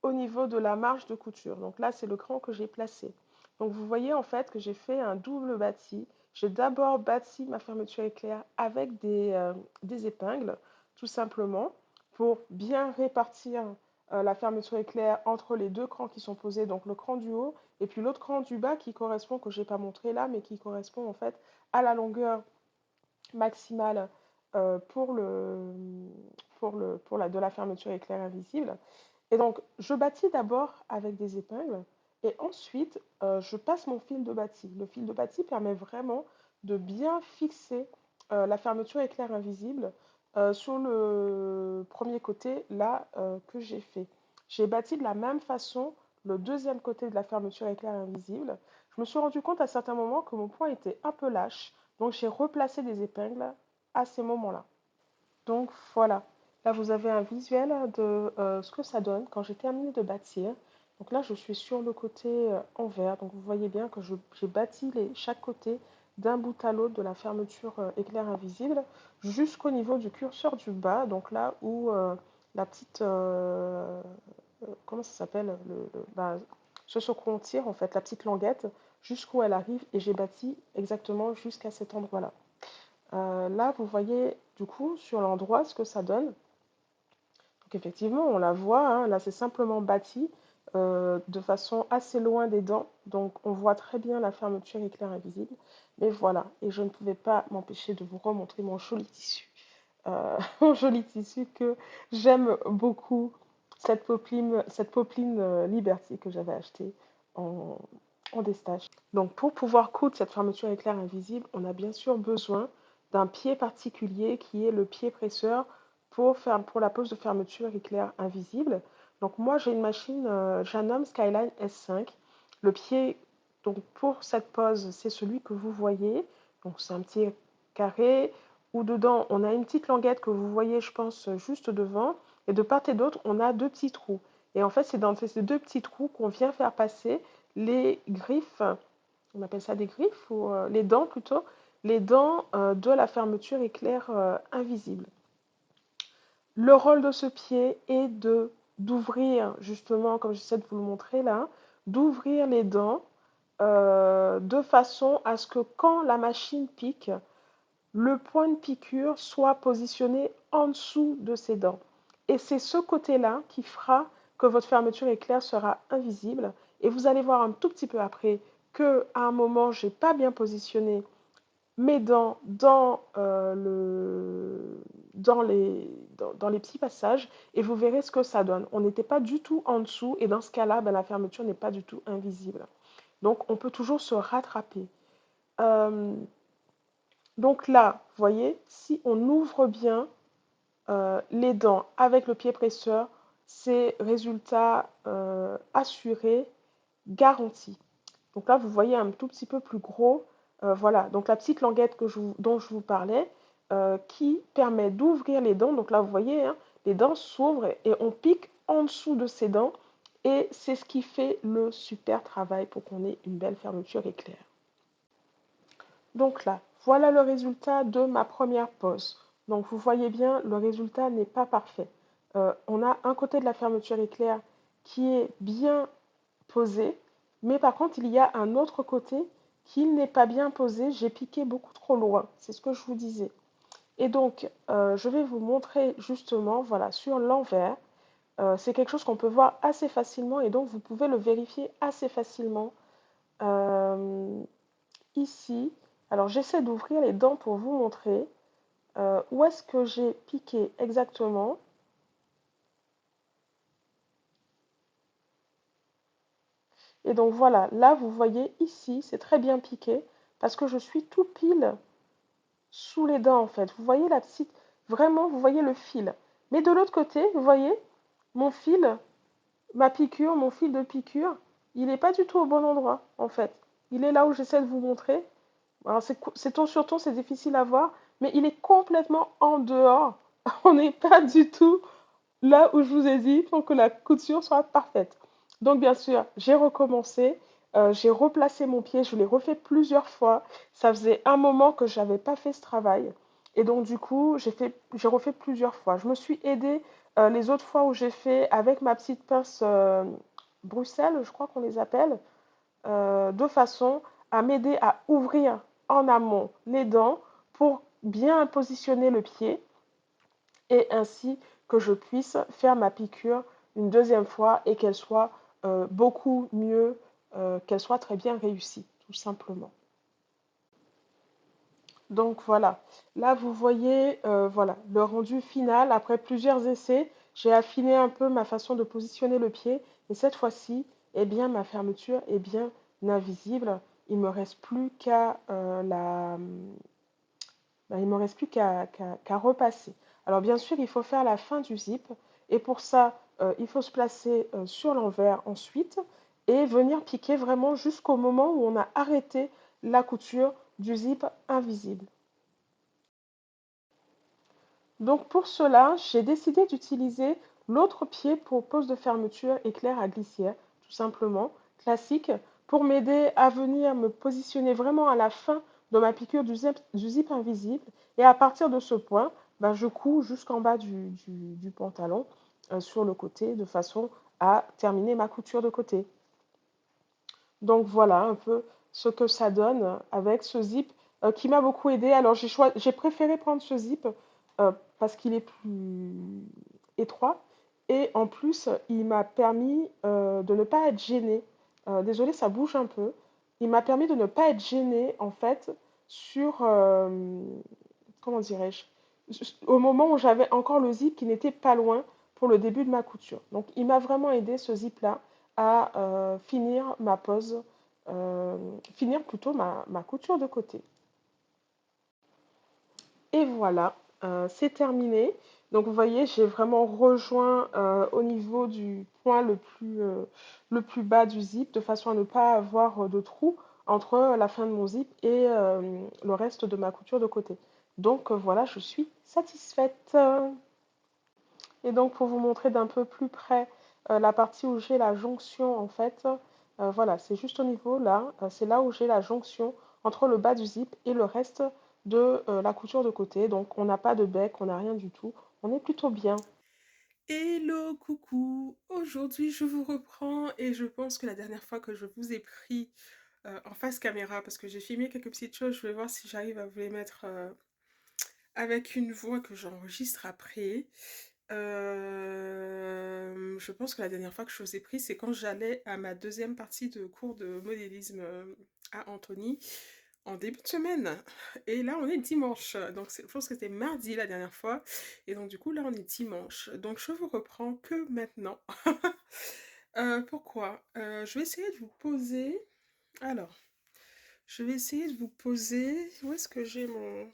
au niveau de la marge de couture. Donc là, c'est le cran que j'ai placé. Donc vous voyez en fait que j'ai fait un double bâti. J'ai d'abord bâti ma fermeture éclair avec des épingles, tout simplement, pour bien répartir la fermeture éclair entre les deux crans qui sont posés, donc le cran du haut et puis l'autre cran du bas qui correspond, que je n'ai pas montré là, mais qui correspond en fait à la longueur maximale de la fermeture éclair invisible. Et donc, je bâtis d'abord avec des épingles et ensuite, je passe mon fil de bâti. Le fil de bâti permet vraiment de bien fixer la fermeture éclair invisible sur le premier côté là que j'ai fait. J'ai bâti de la même façon le deuxième côté de la fermeture éclair invisible. Je me suis rendu compte à certains moments que mon point était un peu lâche, donc j'ai replacé des épingles à ces moments-là. Donc voilà, là vous avez un visuel de ce que ça donne quand j'ai terminé de bâtir. Donc là je suis sur le côté envers, donc vous voyez bien que j'ai bâti chaque côté d'un bout à l'autre de la fermeture éclair invisible jusqu'au niveau du curseur du bas, donc là où la petite, comment ça s'appelle, bah, ce sur quoi on tire en fait, la petite languette, jusqu'où elle arrive et j'ai bâti exactement jusqu'à cet endroit-là. Là, vous voyez du coup sur l'endroit ce que ça donne. Donc effectivement, on la voit, hein, là c'est simplement bâti de façon assez loin des dents. Donc on voit très bien la fermeture éclair invisible. Mais voilà, et je ne pouvais pas m'empêcher de vous remontrer mon joli tissu. Mon joli tissu que j'aime beaucoup, cette popeline Liberty que j'avais achetée en, en destage. Donc pour pouvoir coudre cette fermeture éclair invisible, on a bien sûr besoin d'un pied particulier qui est le pied presseur pour la pose de fermeture éclair invisible. Donc moi j'ai une machine Janome Skyline S5. Le pied donc pour cette pose c'est celui que vous voyez. Donc c'est un petit carré où dedans on a une petite languette que vous voyez je pense juste devant et de part et d'autre on a deux petits trous. Et en fait c'est dans ces deux petits trous qu'on vient faire passer les griffes, on appelle ça des griffes, ou les dents plutôt, les dents de la fermeture éclair invisible. Le rôle de ce pied est d'ouvrir, justement, comme j'essaie de vous le montrer là, d'ouvrir les dents de façon à ce que quand la machine pique, le point de piqûre soit positionné en dessous de ces dents. Et c'est ce côté-là qui fera que votre fermeture éclair sera invisible. Et vous allez voir un tout petit peu après que à un moment, j'ai pas bien positionné mes dents dans les petits passages et vous verrez ce que ça donne. On n'était pas du tout en dessous et dans ce cas-là, ben, la fermeture n'est pas du tout invisible. Donc on peut toujours se rattraper. Euh, donc là, vous voyez, si on ouvre bien les dents avec le pied presseur, c'est résultat assuré, garanti. Donc là, vous voyez un tout petit peu plus gros. Voilà, donc la petite languette dont je vous parlais, qui permet d'ouvrir les dents. Donc là, vous voyez, hein, les dents s'ouvrent et on pique en dessous de ces dents. Et c'est ce qui fait le super travail pour qu'on ait une belle fermeture éclair. Donc là, voilà le résultat de ma première pose. Donc vous voyez bien, le résultat n'est pas parfait. On a un côté de la fermeture éclair qui est bien posé, mais par contre, il y a un autre côté qui n'est pas bien posé. J'ai piqué beaucoup trop loin, c'est ce que je vous disais. Et donc, je vais vous montrer justement, voilà, sur l'envers. C'est quelque chose qu'on peut voir assez facilement et donc vous pouvez le vérifier assez facilement. Euh, Ici, Alors j'essaie d'ouvrir les dents pour vous montrer où est-ce que j'ai piqué exactement. Et donc voilà, là vous voyez ici, c'est très bien piqué parce que je suis tout pile sous les dents en fait. Vous voyez la petite, vraiment vous voyez le fil. Mais de l'autre côté, vous voyez, mon fil, ma piqûre, mon fil de piqûre, il n'est pas du tout au bon endroit en fait. Il est là où j'essaie de vous montrer. Alors c'est ton sur ton, c'est difficile à voir, mais il est complètement en dehors. On n'est pas du tout là où je vous ai dit pour que la couture soit parfaite. Donc bien sûr, j'ai recommencé, j'ai replacé mon pied, je l'ai refait plusieurs fois. Ça faisait un moment que je n'avais pas fait ce travail. Et donc du coup, j'ai refait plusieurs fois. Je me suis aidée les autres fois où j'ai fait avec ma petite pince Bruxelles, je crois qu'on les appelle, de façon à m'aider à ouvrir en amont les dents pour bien positionner le pied et ainsi que je puisse faire ma piqûre une deuxième fois et qu'elle soit beaucoup mieux, qu'elle soit très bien réussie, tout simplement. Donc voilà, là vous voyez voilà, le rendu final. Après plusieurs essais, j'ai affiné un peu ma façon de positionner le pied et cette fois-ci, eh bien, ma fermeture est bien invisible. Il me reste plus qu'à ben, il ne me reste plus qu'à repasser. Alors bien sûr, il faut faire la fin du zip et pour ça, il faut se placer sur l'envers ensuite et venir piquer vraiment jusqu'au moment où on a arrêté la couture du zip invisible. Donc pour cela, j'ai décidé d'utiliser l'autre pied pour pose de fermeture éclair à glissière, tout simplement, classique, pour m'aider à venir me positionner vraiment à la fin de ma piqûre du zip invisible. Et à partir de ce point, ben, je couds jusqu'en bas du pantalon sur le côté de façon à terminer ma couture de côté. Donc voilà un peu ce que ça donne avec ce zip qui m'a beaucoup aidé. Alors j'ai préféré prendre ce zip parce qu'il est plus étroit et en plus il m'a permis de ne pas être gênée. Désolée, ça bouge un peu. Il m'a permis de ne pas être gênée en fait sur comment dirais-je au moment où j'avais encore le zip qui n'était pas loin pour le début de ma couture. Donc il m'a vraiment aidé ce zip là à finir ma pose, finir plutôt ma couture de côté. Et voilà, c'est terminé. Donc vous voyez, j'ai vraiment rejoint au niveau du point le plus bas du zip, de façon à ne pas avoir de trou entre la fin de mon zip et le reste de ma couture de côté. Donc voilà, je suis satisfaite. Et donc pour vous montrer d'un peu plus près la partie où j'ai la jonction en fait, voilà, c'est juste au niveau là, c'est là où j'ai la jonction entre le bas du zip et le reste de la couture de côté. Donc on n'a pas de bec, on n'a rien du tout. On est plutôt bien. Hello, coucou! Aujourd'hui, je vous reprends et je pense que la dernière fois que je vous ai pris en face caméra, parce que j'ai filmé quelques petites choses, je vais voir si j'arrive à vous les mettre avec une voix que j'enregistre après. Je pense que la dernière fois que je vous ai pris, c'est quand j'allais à ma deuxième partie de cours de modélisme à Antony en début de semaine. Et là, on est dimanche. Donc, je pense que c'était mardi la dernière fois. Et donc, du coup, là, on est dimanche. Donc, je vous reprends que maintenant. Pourquoi je vais essayer de vous poser. Alors, je vais essayer de vous poser. Où est-ce que j'ai mon.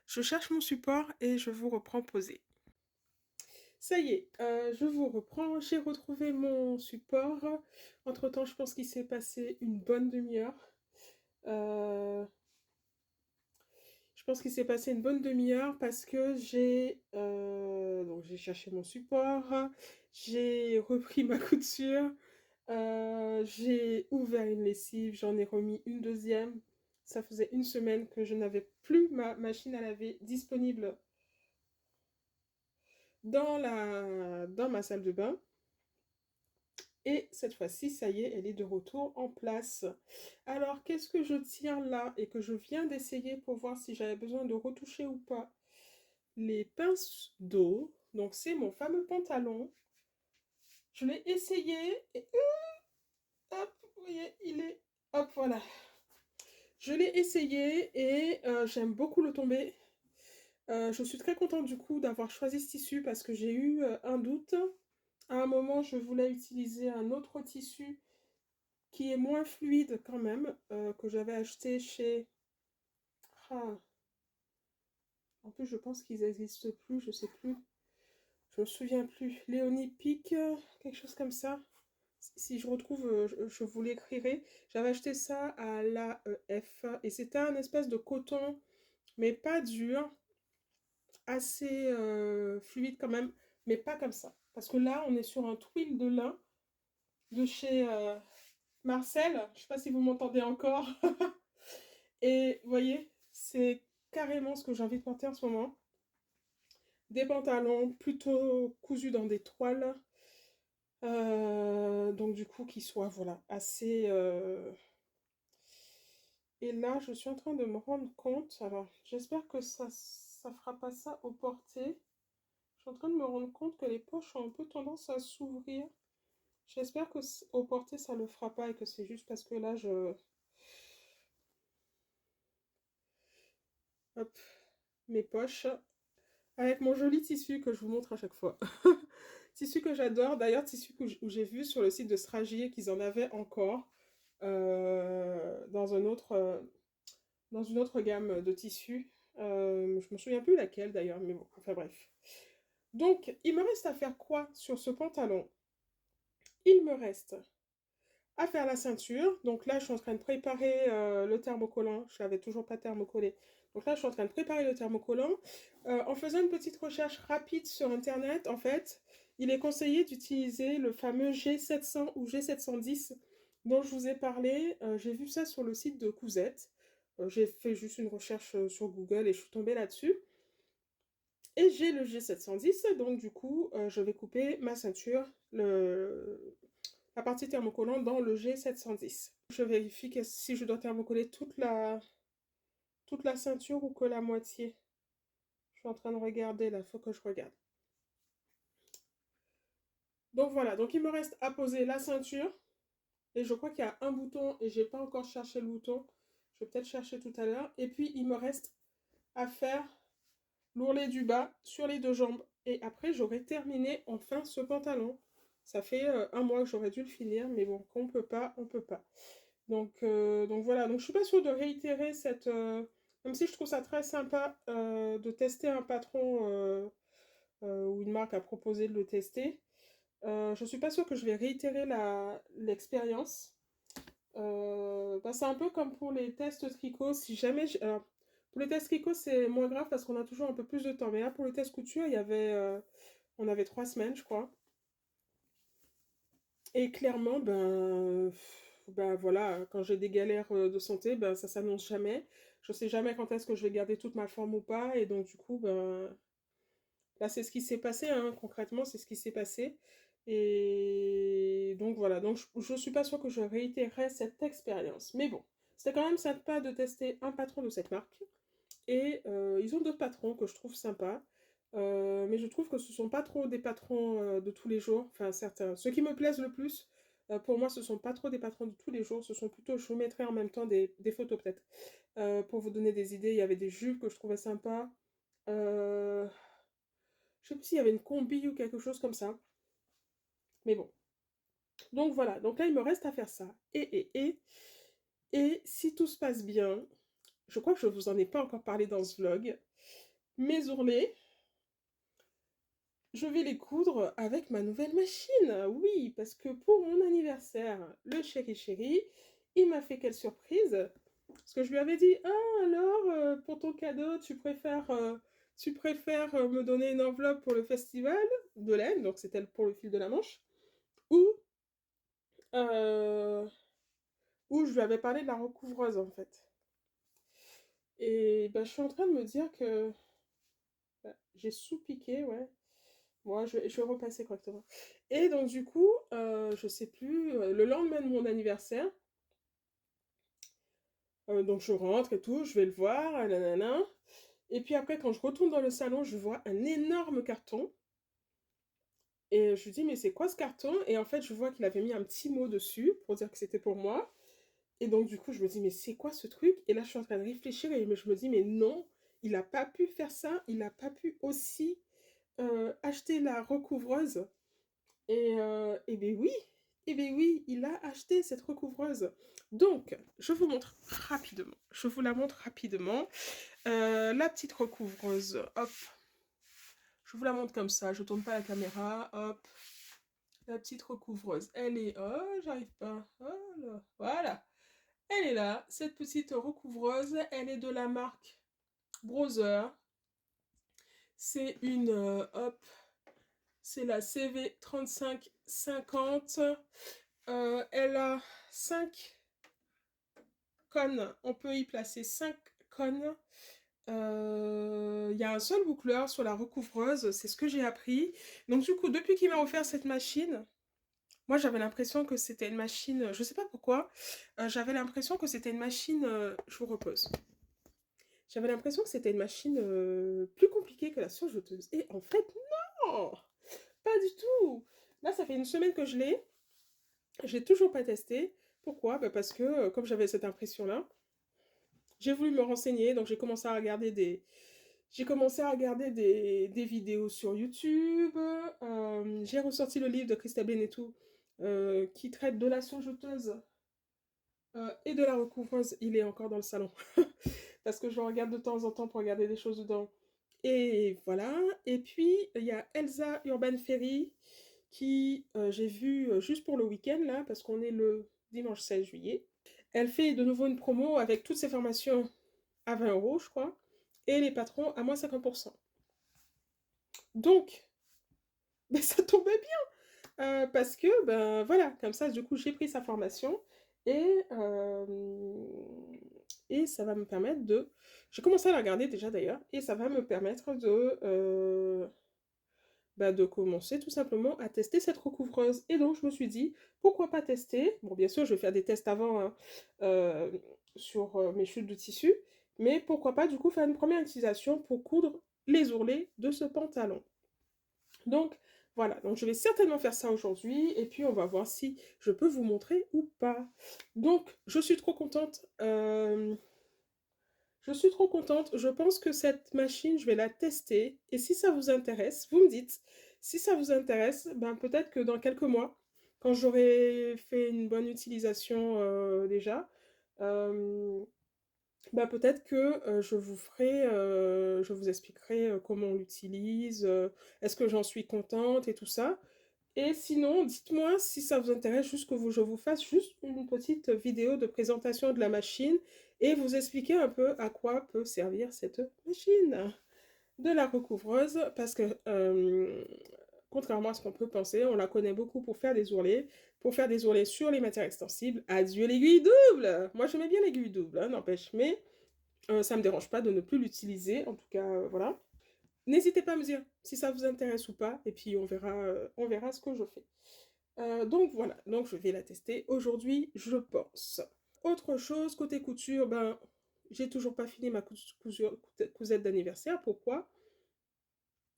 Je cherche mon support et je vous reprends posé. Ça y est, je vous reprends. J'ai retrouvé mon support. Entre-temps, je pense qu'il s'est passé une bonne demi-heure. Euh, je pense qu'il s'est passé une bonne demi-heure parce que donc j'ai cherché mon support, j'ai repris ma couture, j'ai ouvert une lessive, j'en ai remis une deuxième. Ça faisait une semaine que je n'avais plus ma machine à laver disponible dans ma salle de bain. Et cette fois-ci, ça y est, elle est de retour en place. Alors, qu'est-ce que je tiens là et que je viens d'essayer pour voir si j'avais besoin de retoucher ou pas? Les pinces d'eau. Donc, c'est mon fameux pantalon. Je l'ai essayé et hop, vous voyez, il est... Hop, voilà. Je l'ai essayé et j'aime beaucoup le tombé. Je suis très contente du coup d'avoir choisi ce tissu parce que j'ai eu un doute. À un moment, je voulais utiliser un autre tissu qui est moins fluide quand même, que j'avais acheté chez... Ah, en plus, je pense qu'ils n'existent plus, je sais plus. Je me souviens plus. Léonie Pic, quelque chose comme ça. Si je retrouve, je vous l'écrirai. J'avais acheté ça à l'AEF et c'était un espèce de coton, mais pas dur, assez fluide quand même, mais pas comme ça. Parce que là, on est sur un twill de lin de chez Marcel. Je sais pas si vous m'entendez encore. Et vous voyez, c'est carrément ce que j'ai envie de porter en ce moment. Des pantalons plutôt cousus dans des toiles. Donc du coup, qui soient voilà, assez... Et là, je suis en train de me rendre compte. Alors, j'espère que ça fera pas ça au porté. Je suis en train de me rendre compte que les poches ont un peu tendance à s'ouvrir. J'espère que au porté, ça le fera pas et que c'est juste parce que là, je... Hop, mes poches. Avec mon joli tissu que je vous montre à chaque fois. Tissu que j'adore. D'ailleurs, tissu où j'ai vu sur le site de Stragier qu'ils en avaient encore dans dans une autre gamme de tissus. Je me souviens plus laquelle d'ailleurs, mais bon, enfin bref. Donc, il me reste à faire quoi sur ce pantalon? Il me reste à faire la ceinture. Donc là, je suis en train de préparer le thermocollant. Je n'avais toujours pas thermocollé. Donc là, je suis en train de préparer le thermocollant. En faisant une petite recherche rapide sur Internet, en fait, il est conseillé d'utiliser le fameux G700 ou G710 dont je vous ai parlé. J'ai vu ça sur le site de Cousette. J'ai fait juste une recherche sur Google et je suis tombée là-dessus. Et j'ai le G710, donc du coup, je vais couper ma ceinture, la partie thermocollante dans le G710. Je vérifie si je dois thermocoller toute la ceinture ou que la moitié. Je suis en train de regarder là, il faut que je regarde. Donc voilà, donc il me reste à poser la ceinture. Et je crois qu'il y a un bouton et j'ai pas encore cherché le bouton. Je vais peut-être chercher tout à l'heure. Et puis il me reste à faire l'ourlet du bas sur les deux jambes. Et après j'aurai terminé enfin ce pantalon. Ça fait un mois que j'aurais dû le finir, mais bon, qu'on peut pas, on peut pas. Donc voilà, donc je suis pas sûre de réitérer cette... même si je trouve ça très sympa de tester un patron ou une marque a proposé de le tester. Je suis pas sûre que je vais réitérer l'expérience. Bah, c'est un peu comme pour les tests tricot. Si jamais... alors, pour les tests tricot, c'est moins grave parce qu'on a toujours un peu plus de temps. Mais là, pour les tests couture, on avait 3 semaines, je crois. Et clairement, ben voilà, quand j'ai des galères de santé, ben ça s'annonce jamais. Je sais jamais quand est-ce que je vais garder toute ma forme ou pas. Et donc du coup, ben là c'est ce qui s'est passé, hein, concrètement, c'est ce qui s'est passé. Et donc voilà, donc je suis pas sûre que je réitérerai cette expérience. Mais bon, c'était quand même sympa de tester un patron de cette marque. Et ils ont d'autres patrons que je trouve sympas. Mais je trouve que ce sont pas trop des patrons de tous les jours. Enfin, certains. Ceux qui me plaisent le plus, pour moi, ce sont pas trop des patrons de tous les jours. Ce sont plutôt, je vous mettrai en même temps des photos peut-être. Pour vous donner des idées, il y avait des jupes que je trouvais sympas. Euh, je sais plus s'il y avait une combi ou quelque chose comme ça. Mais bon. Donc voilà. Donc là, il me reste à faire ça. Et si tout se passe bien, je crois que je vous en ai pas encore parlé dans ce vlog. Mes ourlets, je vais les coudre avec ma nouvelle machine. Oui, parce que pour mon anniversaire, le chéri chéri, il m'a fait quelle surprise? Parce que je lui avais dit, ah alors, pour ton cadeau, tu préfères me donner une enveloppe pour le festival de laine, donc c'était pour le fil de la Manche, ou, euh, ou je lui avais parlé de la recouvreuse en fait. Et ben, je suis en train de me dire que j'ai sous-piqué, ouais. Moi, je vais repasser correctement. Et donc, du coup, je sais plus, le lendemain de mon anniversaire, donc je rentre et tout, je vais le voir, nanana. Et puis après, quand je retourne dans le salon, je vois un énorme carton. Et je lui dis, mais c'est quoi ce carton? Et en fait, je vois qu'il avait mis un petit mot dessus pour dire que c'était pour moi. Et donc, du coup, je me dis, mais c'est quoi ce truc? Et là, je suis en train de réfléchir et je me dis, mais non, il n'a pas pu faire ça, il n'a pas pu aussi acheter la recouvreuse. Et ben oui, il a acheté cette recouvreuse. Donc, je vous montre rapidement. Je vous la montre rapidement. La petite recouvreuse, hop. Je vous la montre comme ça. Je tourne pas la caméra, hop. La petite recouvreuse, elle est... Oh, j'arrive pas. Oh là. Voilà. Elle est là. Cette petite recouvreuse, elle est de la marque Brother. C'est une... hop. C'est la CV3550. Elle a 5 cônes. On peut y placer 5 cônes. Il y a un seul boucleur sur la recouvreuse. C'est ce que j'ai appris. Donc du coup, depuis qu'il m'a offert cette machine, moi j'avais l'impression que c'était une machine... Je sais pas pourquoi. J'avais l'impression que c'était une machine... je vous repose. J'avais l'impression que c'était une machine plus compliquée que la surjeteuse. Et en fait, non! Pas du tout! Là, ça fait une semaine que je l'ai. J'ai toujours pas testé. Pourquoi? Bah parce que, comme j'avais cette impression-là, j'ai voulu me renseigner. Donc, j'ai commencé à regarder des vidéos sur YouTube. J'ai ressorti le livre de Christelle Benetou qui traite de la surjeteuse et de la recouvreuse. Il est encore dans le salon. Parce que je regarde de temps en temps pour regarder des choses dedans. Et voilà. Et puis, il y a Elsa Urban Ferry qui, j'ai vu juste pour le week-end, là, parce qu'on est le dimanche 16 juillet. Elle fait de nouveau une promo avec toutes ses formations à 20 euros, je crois, et les patrons à moins 50%. Donc, ben, ça tombait bien, parce que, ben voilà, comme ça, du coup, j'ai pris sa formation, et, et ça va me permettre de... J'ai commencé à la regarder déjà d'ailleurs, et ça va me permettre de commencer tout simplement à tester cette recouvreuse. Et donc je me suis dit, pourquoi pas tester? Bon, bien sûr, je vais faire des tests avant hein, sur mes chutes de tissu, mais pourquoi pas du coup faire une première utilisation pour coudre les ourlets de ce pantalon. Donc voilà, donc je vais certainement faire ça aujourd'hui, et puis on va voir si je peux vous montrer ou pas. Donc je suis trop contente. Je suis trop contente. Je pense que cette machine, je vais la tester. Et si ça vous intéresse, vous me dites. Si ça vous intéresse, ben peut-être que dans quelques mois, quand j'aurai fait une bonne utilisation déjà, euh, ben peut-être que je vous expliquerai comment on l'utilise, est-ce que j'en suis contente et tout ça. Et sinon, dites-moi si ça vous intéresse, juste que je vous fasse juste une petite vidéo de présentation de la machine et vous expliquer un peu à quoi peut servir cette machine de la recouvreuse, parce que contrairement à ce qu'on peut penser, on la connaît beaucoup pour faire des ourlets sur les matières extensibles. Adieu l'aiguille double! Moi j'aimais bien l'aiguille double, hein, n'empêche, mais ça me dérange pas de ne plus l'utiliser, en tout cas, voilà. N'hésitez pas à me dire si ça vous intéresse ou pas, et puis on verra ce que je fais. Donc voilà, donc je vais la tester aujourd'hui, je pense. Autre chose, côté couture, ben, j'ai toujours pas fini ma cousette d'anniversaire. Pourquoi?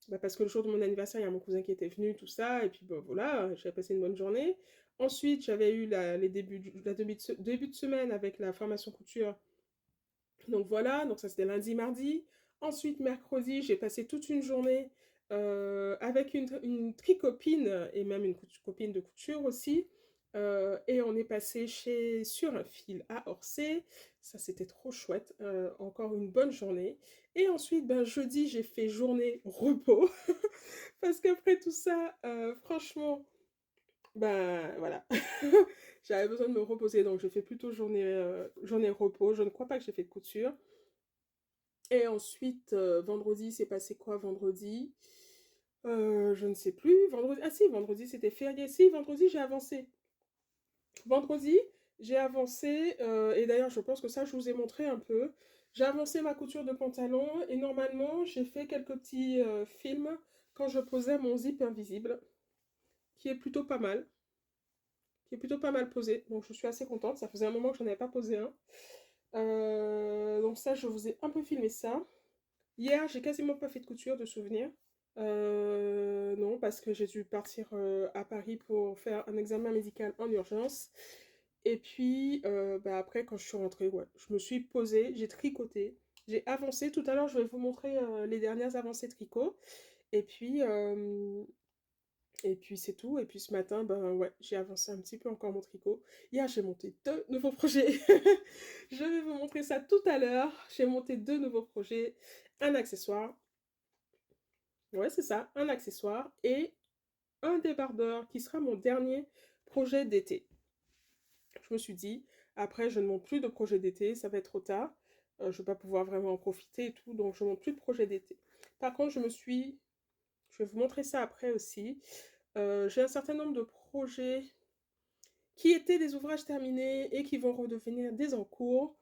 Ben, parce que le jour de mon anniversaire, il y a mon cousin qui était venu, tout ça, et puis ben, voilà, j'avais passé une bonne journée. Ensuite, j'avais eu début de semaine avec la formation couture. Donc voilà, donc ça c'était lundi, mardi. Ensuite, mercredi, j'ai passé toute une journée avec une tricopine et même une copine de couture aussi. Et on est passé sur un fil à Orsay. Ça, c'était trop chouette. Encore une bonne journée. Et ensuite, ben, jeudi, j'ai fait journée repos. Parce qu'après tout ça, franchement, ben voilà. J'avais besoin de me reposer. Donc, j'ai fait plutôt journée repos. Je ne crois pas que j'ai fait de couture. Et ensuite, vendredi, c'est passé quoi vendredi? Je ne sais plus. Vendredi, ah si, vendredi c'était férié. Si, vendredi j'ai avancé. Vendredi, j'ai avancé, et d'ailleurs je pense que ça je vous ai montré un peu. J'ai avancé ma couture de pantalon et normalement j'ai fait quelques petits films quand je posais mon zip invisible, qui est plutôt pas mal. Qui est plutôt pas mal posé. Donc je suis assez contente. Ça faisait un moment que j'en avais pas posé un. Donc ça, je vous ai un peu filmé ça. Hier, j'ai quasiment pas fait de couture, de souvenir. Non, parce que j'ai dû partir à Paris pour faire un examen médical en urgence. Et puis, bah, après, quand je suis rentrée, ouais, je me suis posée, j'ai tricoté, j'ai avancé. Tout à l'heure, je vais vous montrer les dernières avancées tricot. Et puis, c'est tout. Et puis ce matin, ben ouais, j'ai avancé un petit peu encore mon tricot. Hier, j'ai monté 2 nouveaux projets. Je vais vous montrer ça tout à l'heure. J'ai monté 2 nouveaux projets, un accessoire. Ouais, c'est ça, un accessoire et un débardeur qui sera mon dernier projet d'été. Je me suis dit, après, je ne monte plus de projet d'été, ça va être trop tard. Je ne vais pas pouvoir vraiment en profiter et tout, donc je ne monte plus de projet d'été. Par contre, je vais vous montrer ça après aussi. J'ai un certain nombre de projets qui étaient des ouvrages terminés et qui vont redevenir des en cours.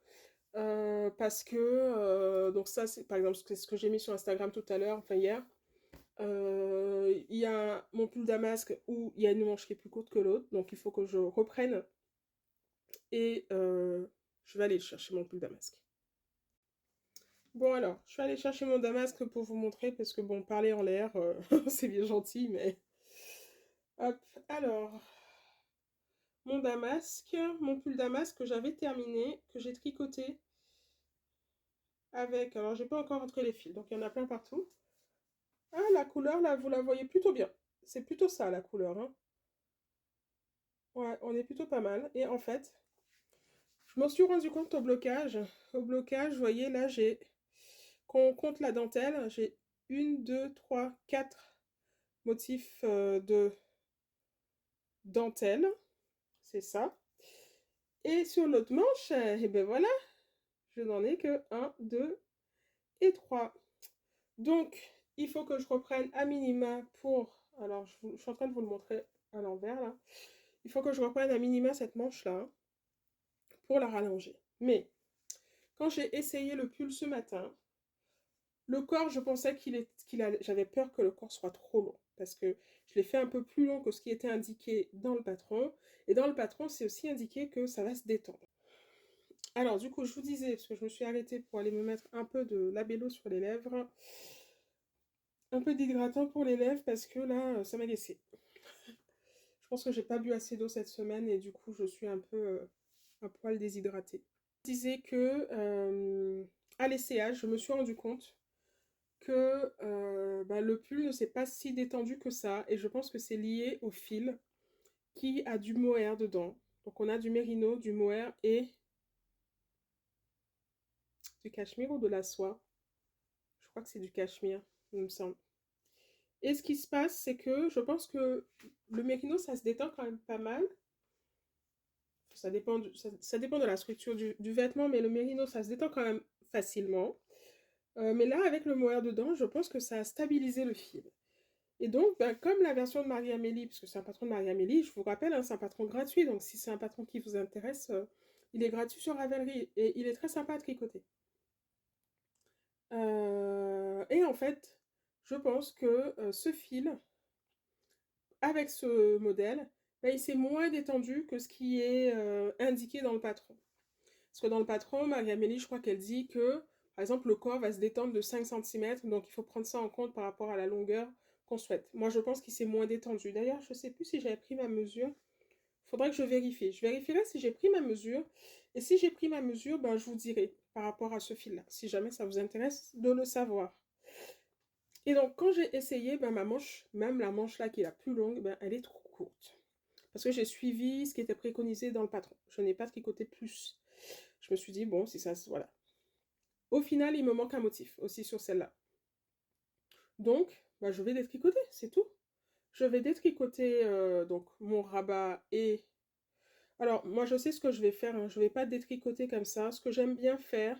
Parce que, donc ça, c'est par exemple c'est ce que j'ai mis sur Instagram tout à l'heure, enfin hier. Il y a mon pull damasque où il y a une manche qui est plus courte que l'autre, donc il faut que je reprenne et je vais aller chercher mon pull damasque. Bon alors, je vais aller chercher mon damasque pour vous montrer parce que bon, parler en l'air, c'est bien gentil, mais hop, alors, mon pull damasque que j'avais terminé, que j'ai tricoté avec, alors j'ai pas encore rentré les fils, donc il y en a plein partout. Ah, la couleur là, vous la voyez plutôt bien. C'est plutôt ça la couleur, hein. Ouais, on est plutôt pas mal. Et en fait, je m'en suis rendu compte au blocage. Au blocage, vous voyez, là, quand on compte la dentelle, j'ai 1, 2, 3, 4 motifs de dentelle. C'est ça. Et sur l'autre manche, et ben voilà, je n'en ai que 1, 2 et 3. Donc, il faut que je reprenne à minima pour... Alors, je suis en train de vous le montrer à l'envers, là. Il faut que je reprenne à minima cette manche-là pour la rallonger. Mais, quand j'ai essayé le pull ce matin, le corps, je pensais j'avais peur que le corps soit trop long. Parce que je l'ai fait un peu plus long que ce qui était indiqué dans le patron. Et dans le patron, c'est aussi indiqué que ça va se détendre. Alors, du coup, je vous disais, parce que je me suis arrêtée pour aller me mettre un peu de labello sur les lèvres, un peu d'hydratant pour les lèvres, parce que là, ça m'a laissé. Je pense que j'ai pas bu assez d'eau cette semaine et du coup, je suis un peu un poil déshydratée. Je disais que à l'essayage, je me suis rendu compte que bah, le pull ne s'est pas si détendu que ça et je pense que c'est lié au fil qui a du mohair dedans. Donc on a du mérino, du mohair et du cachemire ou de la soie. Je crois que c'est du cachemire, il me semble. Et ce qui se passe, c'est que je pense que le mérino, ça se détend quand même pas mal. Ça dépend, ça dépend de la structure du vêtement, mais le mérino, ça se détend quand même facilement. Mais là, avec le mohair dedans, je pense que ça a stabilisé le fil. Et donc, ben, comme la version de Marie-Amélie, parce que c'est un patron de Marie-Amélie, je vous rappelle, hein, c'est un patron gratuit, donc si c'est un patron qui vous intéresse, il est gratuit sur Ravelry et il est très sympa à tricoter. Et en fait, je pense que ce fil, avec ce modèle, ben, il s'est moins détendu que ce qui est indiqué dans le patron. Parce que dans le patron, Marie-Amélie, je crois qu'elle dit que, par exemple, le corps va se détendre de 5 cm, donc il faut prendre ça en compte par rapport à la longueur qu'on souhaite. Moi, je pense qu'il s'est moins détendu. D'ailleurs, je ne sais plus si j'avais pris ma mesure. Il faudrait que je vérifie. Je vérifierai si j'ai pris ma mesure. Et si j'ai pris ma mesure, ben, je vous dirai par rapport à ce fil-là, si jamais ça vous intéresse de le savoir. Et donc, quand j'ai essayé, ben, ma manche, même la manche là qui est la plus longue, ben, elle est trop courte. Parce que j'ai suivi ce qui était préconisé dans le patron. Je n'ai pas tricoté plus. Je me suis dit, bon, si ça, voilà. Au final, il me manque un motif aussi sur celle-là. Donc, bah, je vais détricoter, c'est tout. Je vais détricoter donc mon rabat et... Alors, moi, je sais ce que je vais faire. Hein. Je ne vais pas détricoter comme ça. Ce que j'aime bien faire,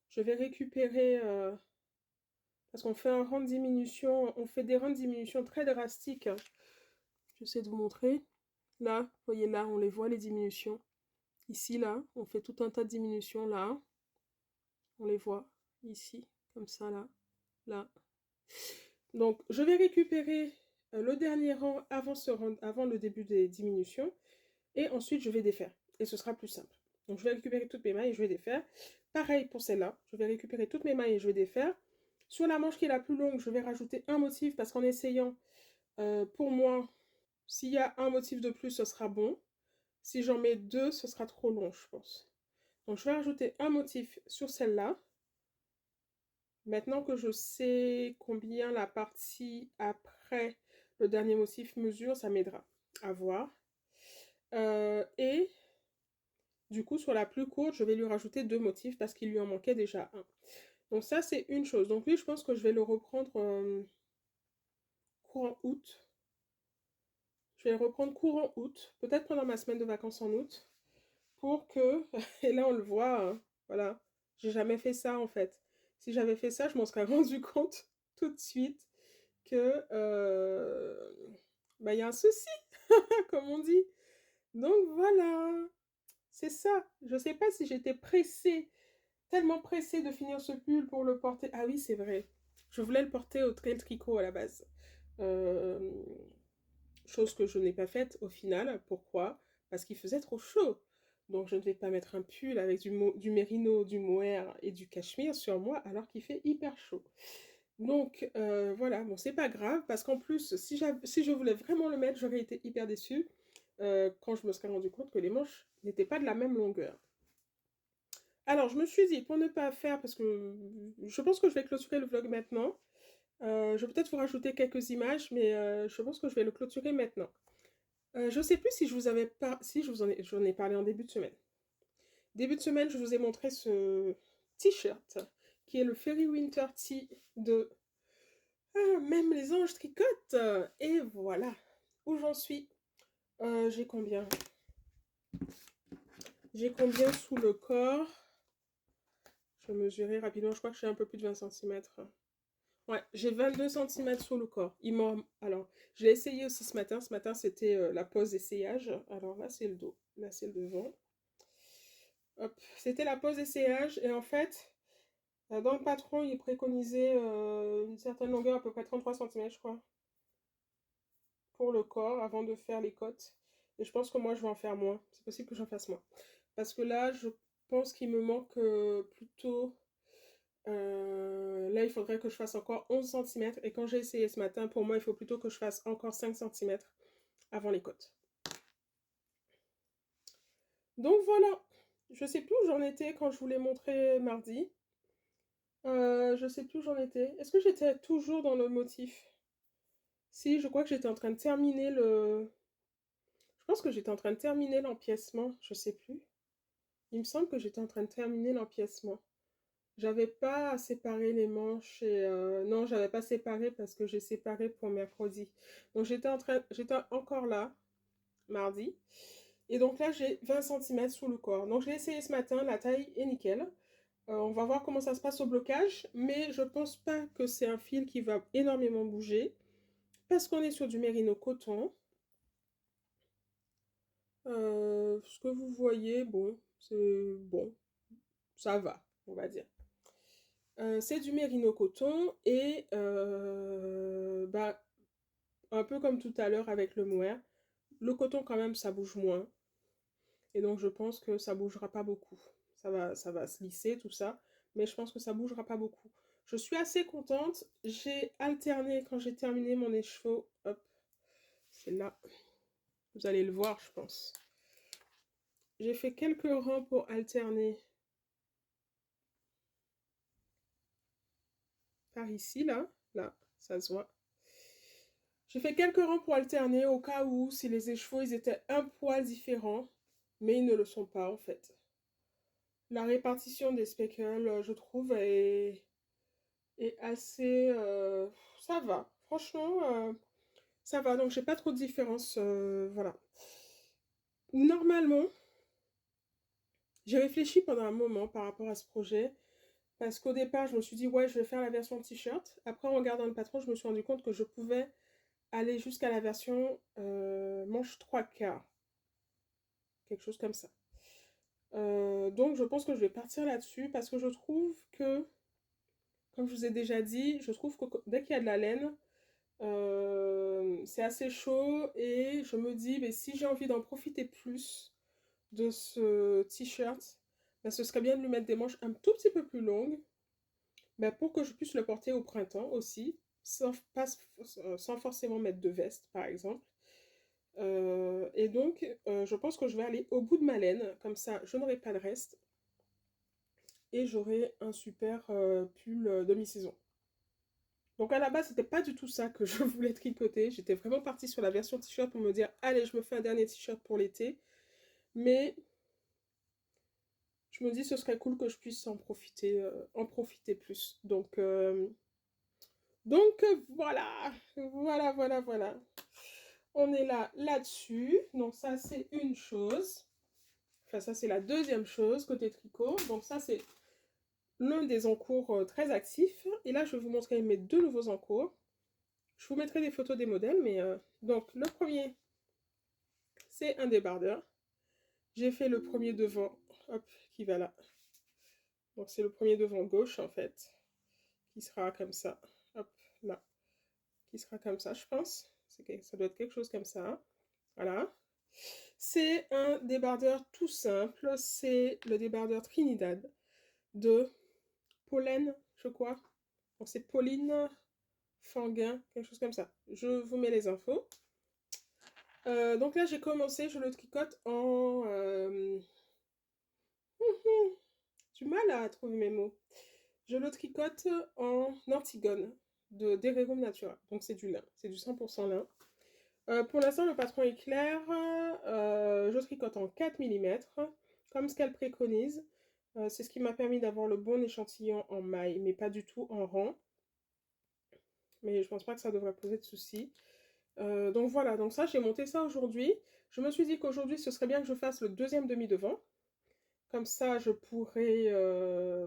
je vais récupérer... parce qu'on fait un rang de diminution. On fait des rangs de diminution très drastiques. J'essaie de vous montrer. Là, vous voyez là, on les voit, les diminutions. Ici, là, on fait tout un tas de diminutions, là. On les voit ici, comme ça, là, là. Donc, je vais récupérer le dernier rang avant le début des diminutions. Et ensuite, je vais défaire. Et ce sera plus simple. Donc, je vais récupérer toutes mes mailles et je vais défaire. Pareil pour celle-là. Je vais récupérer toutes mes mailles et je vais défaire. Sur la manche qui est la plus longue, je vais rajouter un motif parce qu'en essayant, pour moi, s'il y a un motif de plus, ce sera bon. Si j'en mets deux, ce sera trop long, je pense. Donc je vais rajouter un motif sur celle-là. Maintenant que je sais combien la partie après le dernier motif mesure, ça m'aidera à voir. Et du coup, sur la plus courte, je vais lui rajouter deux motifs parce qu'il lui en manquait déjà un. Donc ça, c'est une chose. Donc lui, je pense que je vais le reprendre courant août. Je vais le reprendre courant août, peut-être pendant ma semaine de vacances en août, pour que, et là on le voit, hein, voilà, j'ai jamais fait ça en fait. Si j'avais fait ça, je m'en serais rendu compte tout de suite que, bah, il y a un souci, comme on dit. Donc voilà, c'est ça. Je sais pas si j'étais pressée, tellement pressée de finir ce pull pour le porter. Ah oui, c'est vrai. Je voulais le porter au trail tricot à la base. Euh, Chose que je n'ai pas faite au final. Pourquoi? Parce qu'il faisait trop chaud. Donc je ne vais pas mettre un pull avec du mérino, du mohair et du cachemire sur moi alors qu'il fait hyper chaud. Donc voilà, bon c'est pas grave parce qu'en plus si je voulais vraiment le mettre j'aurais été hyper déçue quand je me serais rendu compte que les manches n'étaient pas de la même longueur. Alors je me suis dit pour ne pas faire parce que je pense que je vais clôturer le vlog maintenant. Je vais peut-être vous rajouter quelques images mais je pense que je vais le clôturer maintenant. Je sais plus si je vous avais pas si j'en ai parlé en début de semaine. Début de semaine, je vous ai montré ce t-shirt qui est le Fairy Winter Tee de même les anges tricotent. Et voilà où j'en suis. J'ai combien? J'ai combien sous le corps? Je vais mesurer rapidement, je crois que j'ai un peu plus de 20 cm. Ouais, j'ai 22 cm sous le corps. Alors, je l'ai essayé aussi ce matin. Ce matin, c'était la pause essayage. Alors là, c'est le dos. Là, c'est le devant. Hop, c'était la pause essayage. Et en fait, dans le patron, il préconisait une certaine longueur, à peu près 33 cm, je crois, pour le corps, avant de faire les côtes. Et je pense que moi, je vais en faire moins. C'est possible que j'en fasse moins. Parce que là, je pense qu'il me manque plutôt... là, il faudrait que je fasse encore 11 cm. Et quand j'ai essayé ce matin, pour moi, il faut plutôt que je fasse encore 5 cm avant les côtes. Donc voilà. Je sais plus où j'en étais quand je vous l'ai montré mardi. Je sais plus où j'en étais. Est-ce que j'étais toujours dans le motif? Si, je crois que j'étais en train de terminer le... Je pense que j'étais en train de terminer l'empiècement. Je sais plus. Il me semble que j'étais en train de terminer l'empiècement. J'avais pas séparé les manches et... Non, j'avais pas séparé parce que j'ai séparé pour mercredi. Donc j'étais encore là, mardi. Et donc là, j'ai 20 cm sous le corps. Donc je l'ai essayé ce matin, la taille est nickel. On va voir comment ça se passe au blocage. Mais je pense pas que c'est un fil qui va énormément bouger. Parce qu'on est sur du mérino coton. Ce que vous voyez, bon, c'est bon, ça va, on va dire. C'est du mérino coton et bah, un peu comme tout à l'heure avec le mohair, le coton quand même ça bouge moins et donc je pense que ça bougera pas beaucoup. Ça va se lisser tout ça, mais je pense que ça bougera pas beaucoup. Je suis assez contente. J'ai alterné quand j'ai terminé mon écheveau. Hop, c'est là. Vous allez le voir, je pense. J'ai fait quelques rangs pour alterner par ici, là, ça se voit. J'ai fait quelques rangs pour alterner au cas où, si les écheveaux, ils étaient un poil différents, mais ils ne le sont pas en fait. La répartition des speckles, je trouve, est assez... ça va, franchement, ça va, donc j'ai pas trop de différence, voilà. Normalement, j'ai réfléchi pendant un moment par rapport à ce projet, parce qu'au départ, je me suis dit, ouais, je vais faire la version t-shirt. Après, en regardant le patron, je me suis rendu compte que je pouvais aller jusqu'à la version manche 3/4. Quelque chose comme ça. Donc, je pense que je vais partir là-dessus parce que je trouve que, comme je vous ai déjà dit, je trouve que dès qu'il y a de la laine, c'est assez chaud et je me dis, mais si j'ai envie d'en profiter plus de ce t-shirt, ben, ce serait bien de lui mettre des manches un tout petit peu plus longues ben, pour que je puisse le porter au printemps aussi, sans forcément mettre de veste par exemple. Et donc, je pense que je vais aller au bout de ma laine, comme ça je n'aurai pas de reste, et j'aurai un super pull demi-saison. Donc à la base, c'était pas du tout ça que je voulais tricoter. J'étais vraiment partie sur la version t-shirt pour me dire, allez, je me fais un dernier t-shirt pour l'été. Mais je me dis, ce serait cool que je puisse en profiter plus. Donc voilà, voilà. On est là-dessus. Donc ça, c'est une chose. Enfin, ça, c'est la deuxième chose côté tricot. Donc ça, c'est l'un des encours très actifs. Et là, je vais vous montrer mes deux nouveaux encours. Je vous mettrai des photos des modèles, mais donc le premier, c'est un débardeur. J'ai fait le premier devant, hop, qui va là. Donc c'est le premier devant gauche en fait, qui sera comme ça, hop, là, qui sera comme ça, je pense. Ça doit être quelque chose comme ça. Voilà. C'est un débardeur tout simple, c'est le débardeur Trinidad de Pollen, je crois. Donc c'est Pauline Fanguin, quelque chose comme ça. Je vous mets les infos. Donc là, j'ai commencé, je le tricote en... du mal à trouver mes mots. Je le tricote en Antigone de Dererum Natura. Donc c'est du lin, c'est du 100% lin. Pour l'instant, le patron est clair. Je tricote en 4 mm, comme ce qu'elle préconise. C'est ce qui m'a permis d'avoir le bon échantillon en maille, mais pas du tout en rang. Mais je pense pas que ça devrait poser de soucis. Donc voilà, donc ça, j'ai monté ça aujourd'hui. Je me suis dit qu'aujourd'hui, ce serait bien que je fasse le deuxième demi-devant. Comme ça, je pourrais...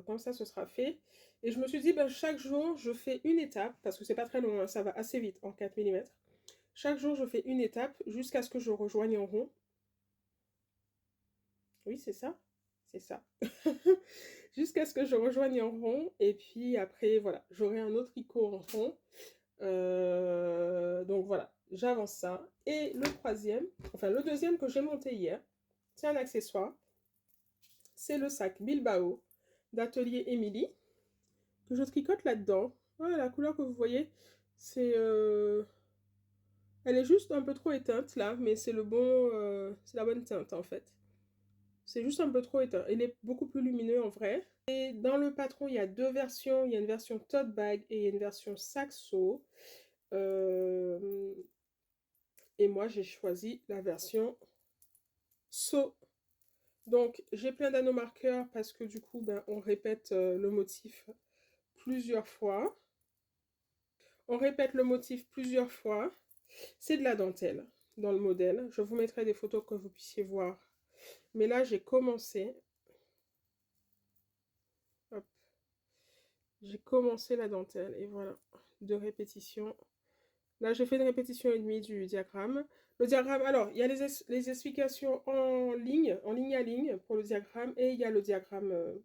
comme ça, ce sera fait. Et je me suis dit, ben, chaque jour, je fais une étape, parce que c'est pas très long, hein, ça va assez vite en 4 mm. Chaque jour, je fais une étape jusqu'à ce que je rejoigne en rond. Oui, c'est ça. C'est ça. Jusqu'à ce que je rejoigne en rond. Et puis après, voilà, j'aurai un autre tricot en rond. Donc voilà, j'avance ça. Et le troisième, enfin le deuxième que j'ai monté hier, c'est un accessoire. C'est le sac Bilbao d'Atelier Émilie que je tricote là-dedans. Voilà, la couleur que vous voyez, c'est... elle est juste un peu trop éteinte là, mais c'est c'est la bonne teinte en fait. C'est juste un peu trop éteint. Il est beaucoup plus lumineux en vrai. Et dans le patron, il y a deux versions. Il y a une version tote bag et il y a une version saxo. Et moi, j'ai choisi la version seau. Donc, j'ai plein d'anneaux marqueurs parce que du coup, ben, on répète le motif plusieurs fois. On répète le motif plusieurs fois. C'est de la dentelle dans le modèle. Je vous mettrai des photos que vous puissiez voir. Mais là, j'ai commencé. Hop. J'ai commencé la dentelle et voilà, deux répétitions. Là, j'ai fait une répétition et demie du diagramme. Le diagramme, alors, il y a les explications en ligne à ligne pour le diagramme et il y a le diagramme.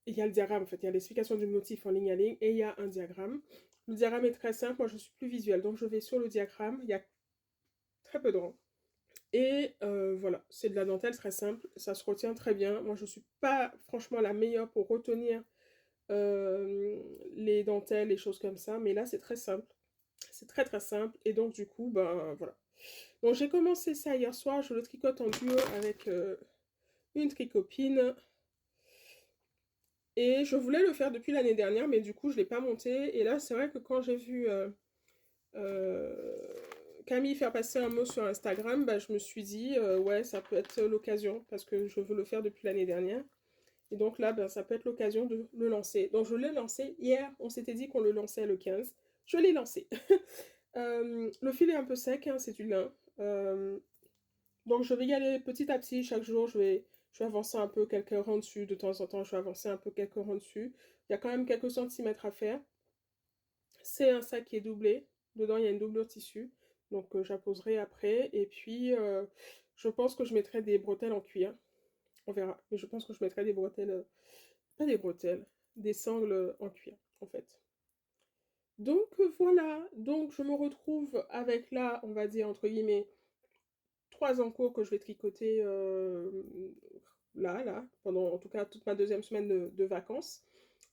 Il y a le diagramme, en fait, il y a l'explication du motif en ligne à ligne et il y a un diagramme. Le diagramme est très simple, moi je suis plus visuelle, donc je vais sur le diagramme, il y a très peu de rangs. Et voilà, c'est de la dentelle très simple, ça se retient très bien. Moi je ne suis pas franchement la meilleure pour retenir les dentelles, les choses comme ça, mais là c'est très simple. C'est très très simple et donc du coup, ben voilà. Donc j'ai commencé ça hier soir, je le tricote en duo avec une tricopine. Et je voulais le faire depuis l'année dernière, mais du coup, je ne l'ai pas monté. Et là, c'est vrai que quand j'ai vu euh, Camille faire passer un mot sur Instagram, bah, je me suis dit, ouais, ça peut être l'occasion, parce que je veux le faire depuis l'année dernière. Et donc là, bah, ça peut être l'occasion de le lancer. Donc je l'ai lancé hier, on s'était dit qu'on le lançait le 15. Je l'ai lancé. Le fil est un peu sec, hein, c'est du lin. Donc je vais y aller petit à petit, chaque jour, je vais avancer un peu quelques rangs dessus, de temps en temps, je vais avancer un peu quelques rangs dessus. Il y a quand même quelques centimètres à faire. C'est un sac qui est doublé, dedans il y a une doublure tissu, donc j'apposerai après. Et puis je pense que je mettrai des bretelles en cuir, on verra. Mais je pense que je mettrai des bretelles, pas des bretelles, des sangles en cuir en fait. Donc voilà, donc je me retrouve avec là, on va dire entre guillemets, 3 encours que je vais tricoter là, pendant en tout cas toute ma deuxième semaine de vacances.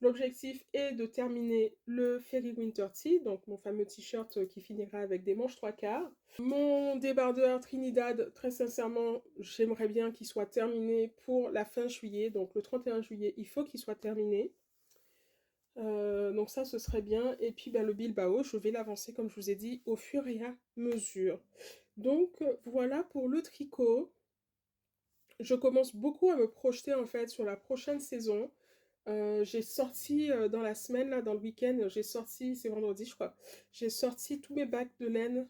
L'objectif est de terminer le Fairy Winter Tee, donc mon fameux t-shirt qui finira avec des manches 3/4. Mon débardeur Trinidad, très sincèrement, j'aimerais bien qu'il soit terminé pour la fin juillet, donc le 31 juillet, il faut qu'il soit terminé. Donc ça, ce serait bien. Et puis le Bilbao, je vais l'avancer, comme je vous ai dit, au fur et à mesure. Donc voilà pour le tricot. Je commence beaucoup à me projeter en fait sur la prochaine saison. J'ai sorti dans la semaine, là, dans le week-end, j'ai sorti, c'est vendredi je crois, j'ai sorti tous mes bacs de laine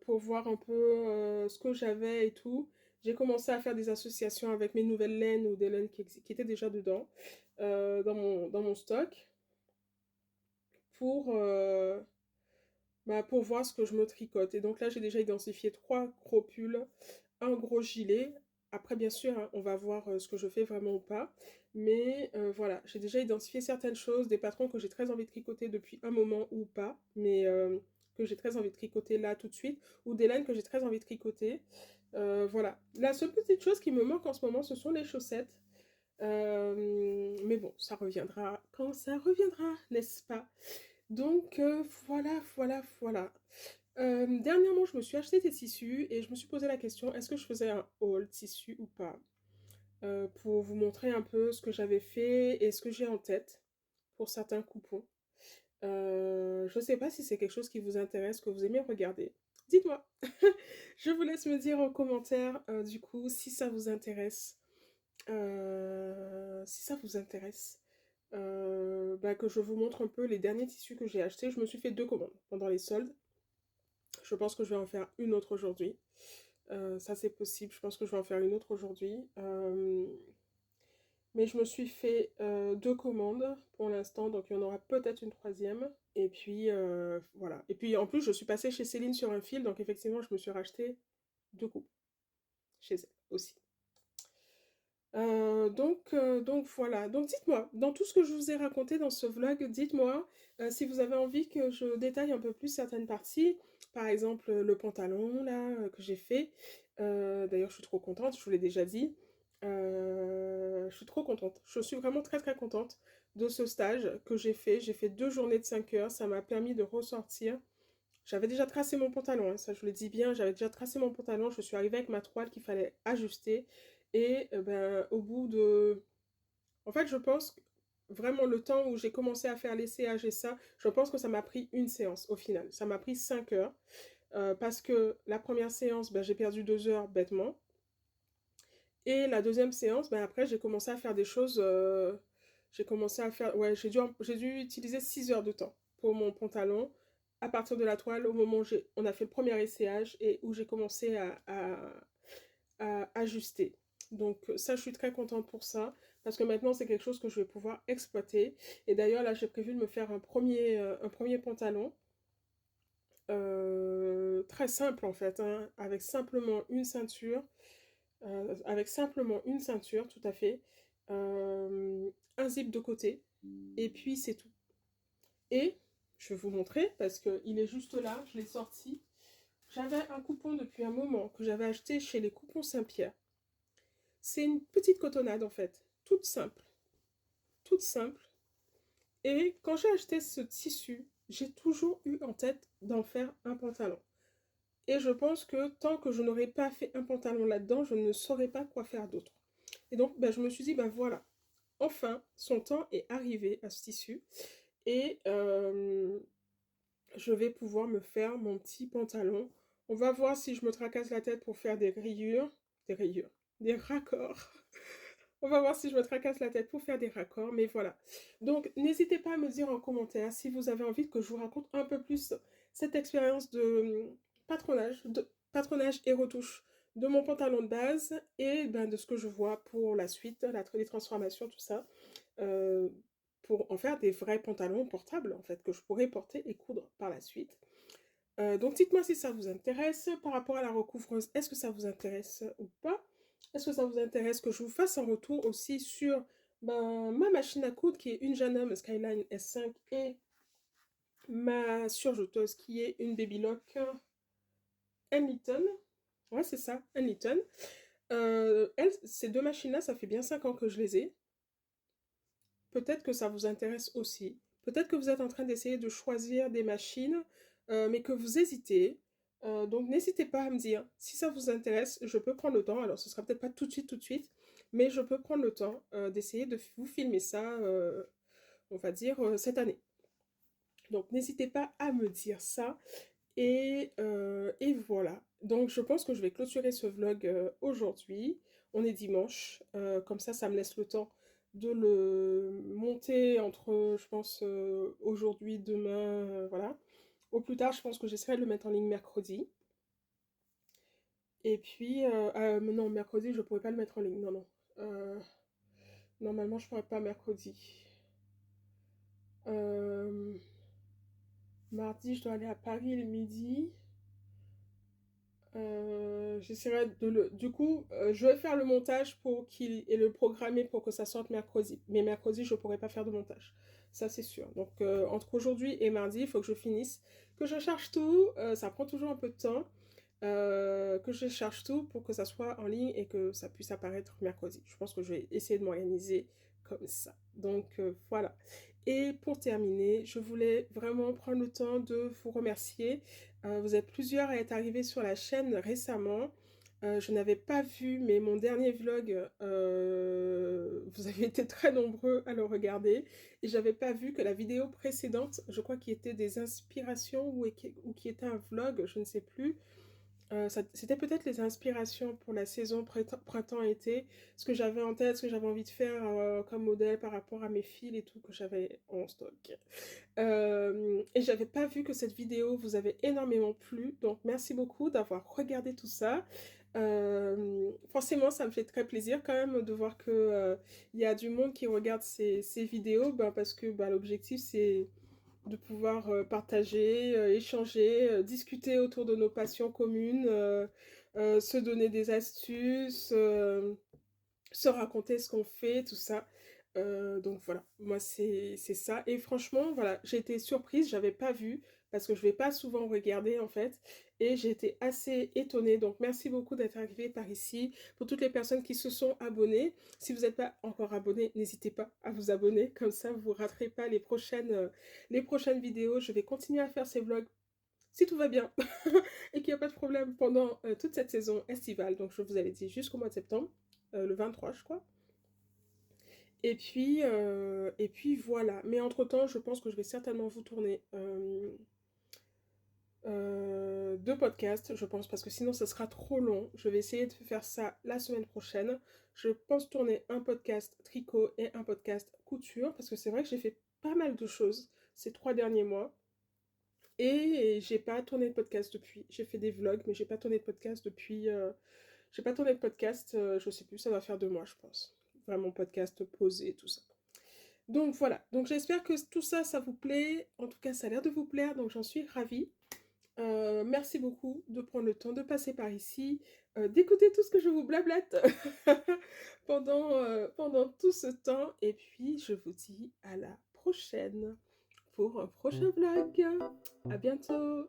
pour voir un peu ce que j'avais et tout. J'ai commencé à faire des associations avec mes nouvelles laines ou des laines qui étaient déjà dedans dans mon stock pour, pour voir ce que je me tricote. Et donc là, j'ai déjà identifié 3 gros pulls, un gros gilet. Après, bien sûr, hein, on va voir ce que je fais vraiment ou pas. Mais voilà, j'ai déjà identifié certaines choses, des patrons que j'ai très envie de tricoter depuis un moment ou pas, mais que j'ai très envie de tricoter là tout de suite, ou des laines que j'ai très envie de tricoter. Voilà. La seule petite chose qui me manque en ce moment, ce sont les chaussettes. Mais bon, ça reviendra quand ça reviendra, n'est-ce pas? Donc voilà, voilà, voilà. Dernièrement, je me suis acheté des tissus et je me suis posé la question, est-ce que je faisais un haul tissu ou pas? Pour vous montrer un peu ce que j'avais fait et ce que j'ai en tête pour certains coupons. Je ne sais pas si c'est quelque chose qui vous intéresse, que vous aimez regarder. Dites-moi. Je vous laisse me dire en commentaire, du coup, si ça vous intéresse. Si ça vous intéresse. Que je vous montre un peu les derniers tissus que j'ai achetés. Je me suis fait 2 commandes pendant les soldes. Je pense que je vais en faire une autre aujourd'hui. Ça c'est possible, je pense que je vais en faire une autre aujourd'hui. Mais je me suis fait 2 commandes pour l'instant, donc il y en aura peut-être une troisième. Et puis voilà. Et puis en plus, je suis passée chez Céline sur un fil, donc effectivement, je me suis racheté 2 coupes chez elle aussi. Donc voilà. Donc dites-moi, dans tout ce que je vous ai raconté dans ce vlog, dites-moi si vous avez envie que je détaille un peu plus certaines parties. Par exemple, le pantalon là que j'ai fait. D'ailleurs, je suis trop contente, je vous l'ai déjà dit. Je suis trop contente. Je suis vraiment très très contente de ce stage que j'ai fait. J'ai fait 2 journées de 5 heures. Ça m'a permis de ressortir. J'avais déjà tracé mon pantalon, hein, ça je le dis bien, j'avais déjà tracé mon pantalon, je suis arrivée avec ma toile qu'il fallait ajuster. Et au bout de... En fait, je pense que vraiment le temps où j'ai commencé à faire l'essayage et ça, je pense que ça m'a pris une séance au final. Ça m'a pris 5 heures. Parce que la première séance, j'ai perdu 2 heures bêtement. Et la deuxième séance, après, j'ai commencé à faire des choses. J'ai commencé à faire. Ouais, j'ai dû utiliser 6 heures de temps pour mon pantalon à partir de la toile au moment où on a fait le premier essayage et où j'ai commencé à ajuster. Donc, ça, je suis très contente pour ça parce que maintenant, c'est quelque chose que je vais pouvoir exploiter. Et d'ailleurs, là, j'ai prévu de me faire un premier pantalon. Très simple en fait, hein, avec simplement une ceinture. Avec simplement une ceinture, tout à fait, un zip de côté, et puis c'est tout. Et je vais vous montrer, parce qu'il est juste là, je l'ai sorti. J'avais un coupon depuis un moment que j'avais acheté chez les coupons Saint-Pierre. C'est une petite cotonnade en fait, toute simple. Toute simple. Et quand j'ai acheté ce tissu, j'ai toujours eu en tête d'en faire un pantalon. Et je pense que tant que je n'aurais pas fait un pantalon là-dedans, je ne saurais pas quoi faire d'autre. Et donc, je me suis dit, voilà, enfin, son temps est arrivé à ce tissu. Et je vais pouvoir me faire mon petit pantalon. On va voir si je me tracasse la tête pour faire des raccords. On va voir si je me tracasse la tête pour faire des raccords, mais voilà. Donc, n'hésitez pas à me dire en commentaire si vous avez envie que je vous raconte un peu plus cette expérience de patronage et retouche de mon pantalon de base et de ce que je vois pour la suite, les transformations, tout ça, euh, pour en faire des vrais pantalons portables, en fait, que je pourrais porter et coudre par la suite. Donc, dites-moi si ça vous intéresse. Par rapport à la recouvreuse, est-ce que ça vous intéresse ou pas? Est-ce que ça vous intéresse que je vous fasse un retour aussi sur ma machine à coudre qui est une Janum Skyline S5 et ma surjeteuse qui est une Babylock Hamilton. Ouais, c'est ça, Hamilton. Ces 2 machines-là, ça fait bien 5 ans que je les ai. peut-être que ça vous intéresse aussi. Peut-être que vous êtes en train d'essayer de choisir des machines, mais que vous hésitez. Donc n'hésitez pas à me dire si ça vous intéresse, je peux prendre le temps. Alors ce sera peut-être pas tout de suite, mais je peux prendre le temps d'essayer de vous filmer ça, on va dire, cette année. Donc n'hésitez pas à me dire ça. Et voilà. Donc je pense que je vais clôturer ce vlog aujourd'hui. On est dimanche. Comme ça me laisse le temps de le monter entre, je pense, aujourd'hui, demain, voilà. Au plus tard, je pense que j'essaierai de le mettre en ligne mercredi. Et puis, non, mercredi, je pourrais pas le mettre en ligne. Non, non. Euh, Normalement, je pourrais pas mercredi. Euh, Mardi, je dois aller à Paris le midi. J'essaierai de le... Du coup, je vais faire le montage pour qu'il... et le programmer pour que ça sorte mercredi. Mais mercredi, je ne pourrai pas faire de montage. Ça, c'est sûr. Donc, entre aujourd'hui et mardi, il faut que je finisse. Que je charge tout. Ça prend toujours un peu de temps. Que je charge tout pour que ça soit en ligne et que ça puisse apparaître mercredi. Je pense que je vais essayer de m'organiser comme ça. Donc, voilà. Et pour terminer, je voulais vraiment prendre le temps de vous remercier. Vous êtes plusieurs à être arrivés sur la chaîne récemment. Je n'avais pas vu, mais mon dernier vlog, vous avez été très nombreux à le regarder. Et j'avais pas vu que la vidéo précédente, je crois qu'il était des inspirations ou qui était un vlog, je ne sais plus. C'était peut-être les inspirations pour la saison printemps-été, ce que j'avais en tête, ce que j'avais envie de faire comme modèle par rapport à mes fils et tout que j'avais en stock. Et j'avais pas vu que cette vidéo vous avait énormément plu, donc merci beaucoup d'avoir regardé tout ça. Forcément, ça me fait très plaisir quand même de voir que il y a du monde qui regarde ces vidéos, ben, parce que ben, l'objectif c'est de pouvoir partager, échanger, discuter autour de nos passions communes, se donner des astuces, se raconter ce qu'on fait, tout ça. Donc voilà, moi c'est ça. Et franchement, voilà, j'ai été surprise, j'avais pas vu, parce que je vais pas souvent regarder en fait, et j'ai été assez étonnée. Donc merci beaucoup d'être arrivé par ici. Pour toutes les personnes qui se sont abonnées, si vous n'êtes pas encore abonné, n'hésitez pas à vous abonner, comme ça vous ne raterez pas les prochaines vidéos. Je vais continuer à faire ces vlogs si tout va bien et qu'il n'y a pas de problème pendant toute cette saison estivale. Donc je vous avais dit jusqu'au mois de septembre, le 23 je crois. Et puis voilà. Mais entre-temps, je pense que je vais certainement vous tourner deux podcasts, je pense, parce que sinon ça sera trop long. Je vais essayer de faire ça la semaine prochaine. Je pense tourner un podcast tricot et un podcast couture, parce que c'est vrai que j'ai fait pas mal de choses ces 3 derniers mois. Et j'ai pas tourné de podcast depuis. J'ai fait des vlogs, mais j'ai pas tourné de podcast depuis. J'ai pas tourné de podcast, je sais plus, ça va faire 2 mois, je pense. Vraiment podcast posé, tout ça. Donc voilà, donc j'espère que tout ça, ça vous plaît. En tout cas, ça a l'air de vous plaire, donc j'en suis ravie. Merci beaucoup de prendre le temps de passer par ici, d'écouter tout ce que je vous blablate pendant tout ce temps. Et puis, je vous dis à la prochaine pour un prochain vlog. À bientôt!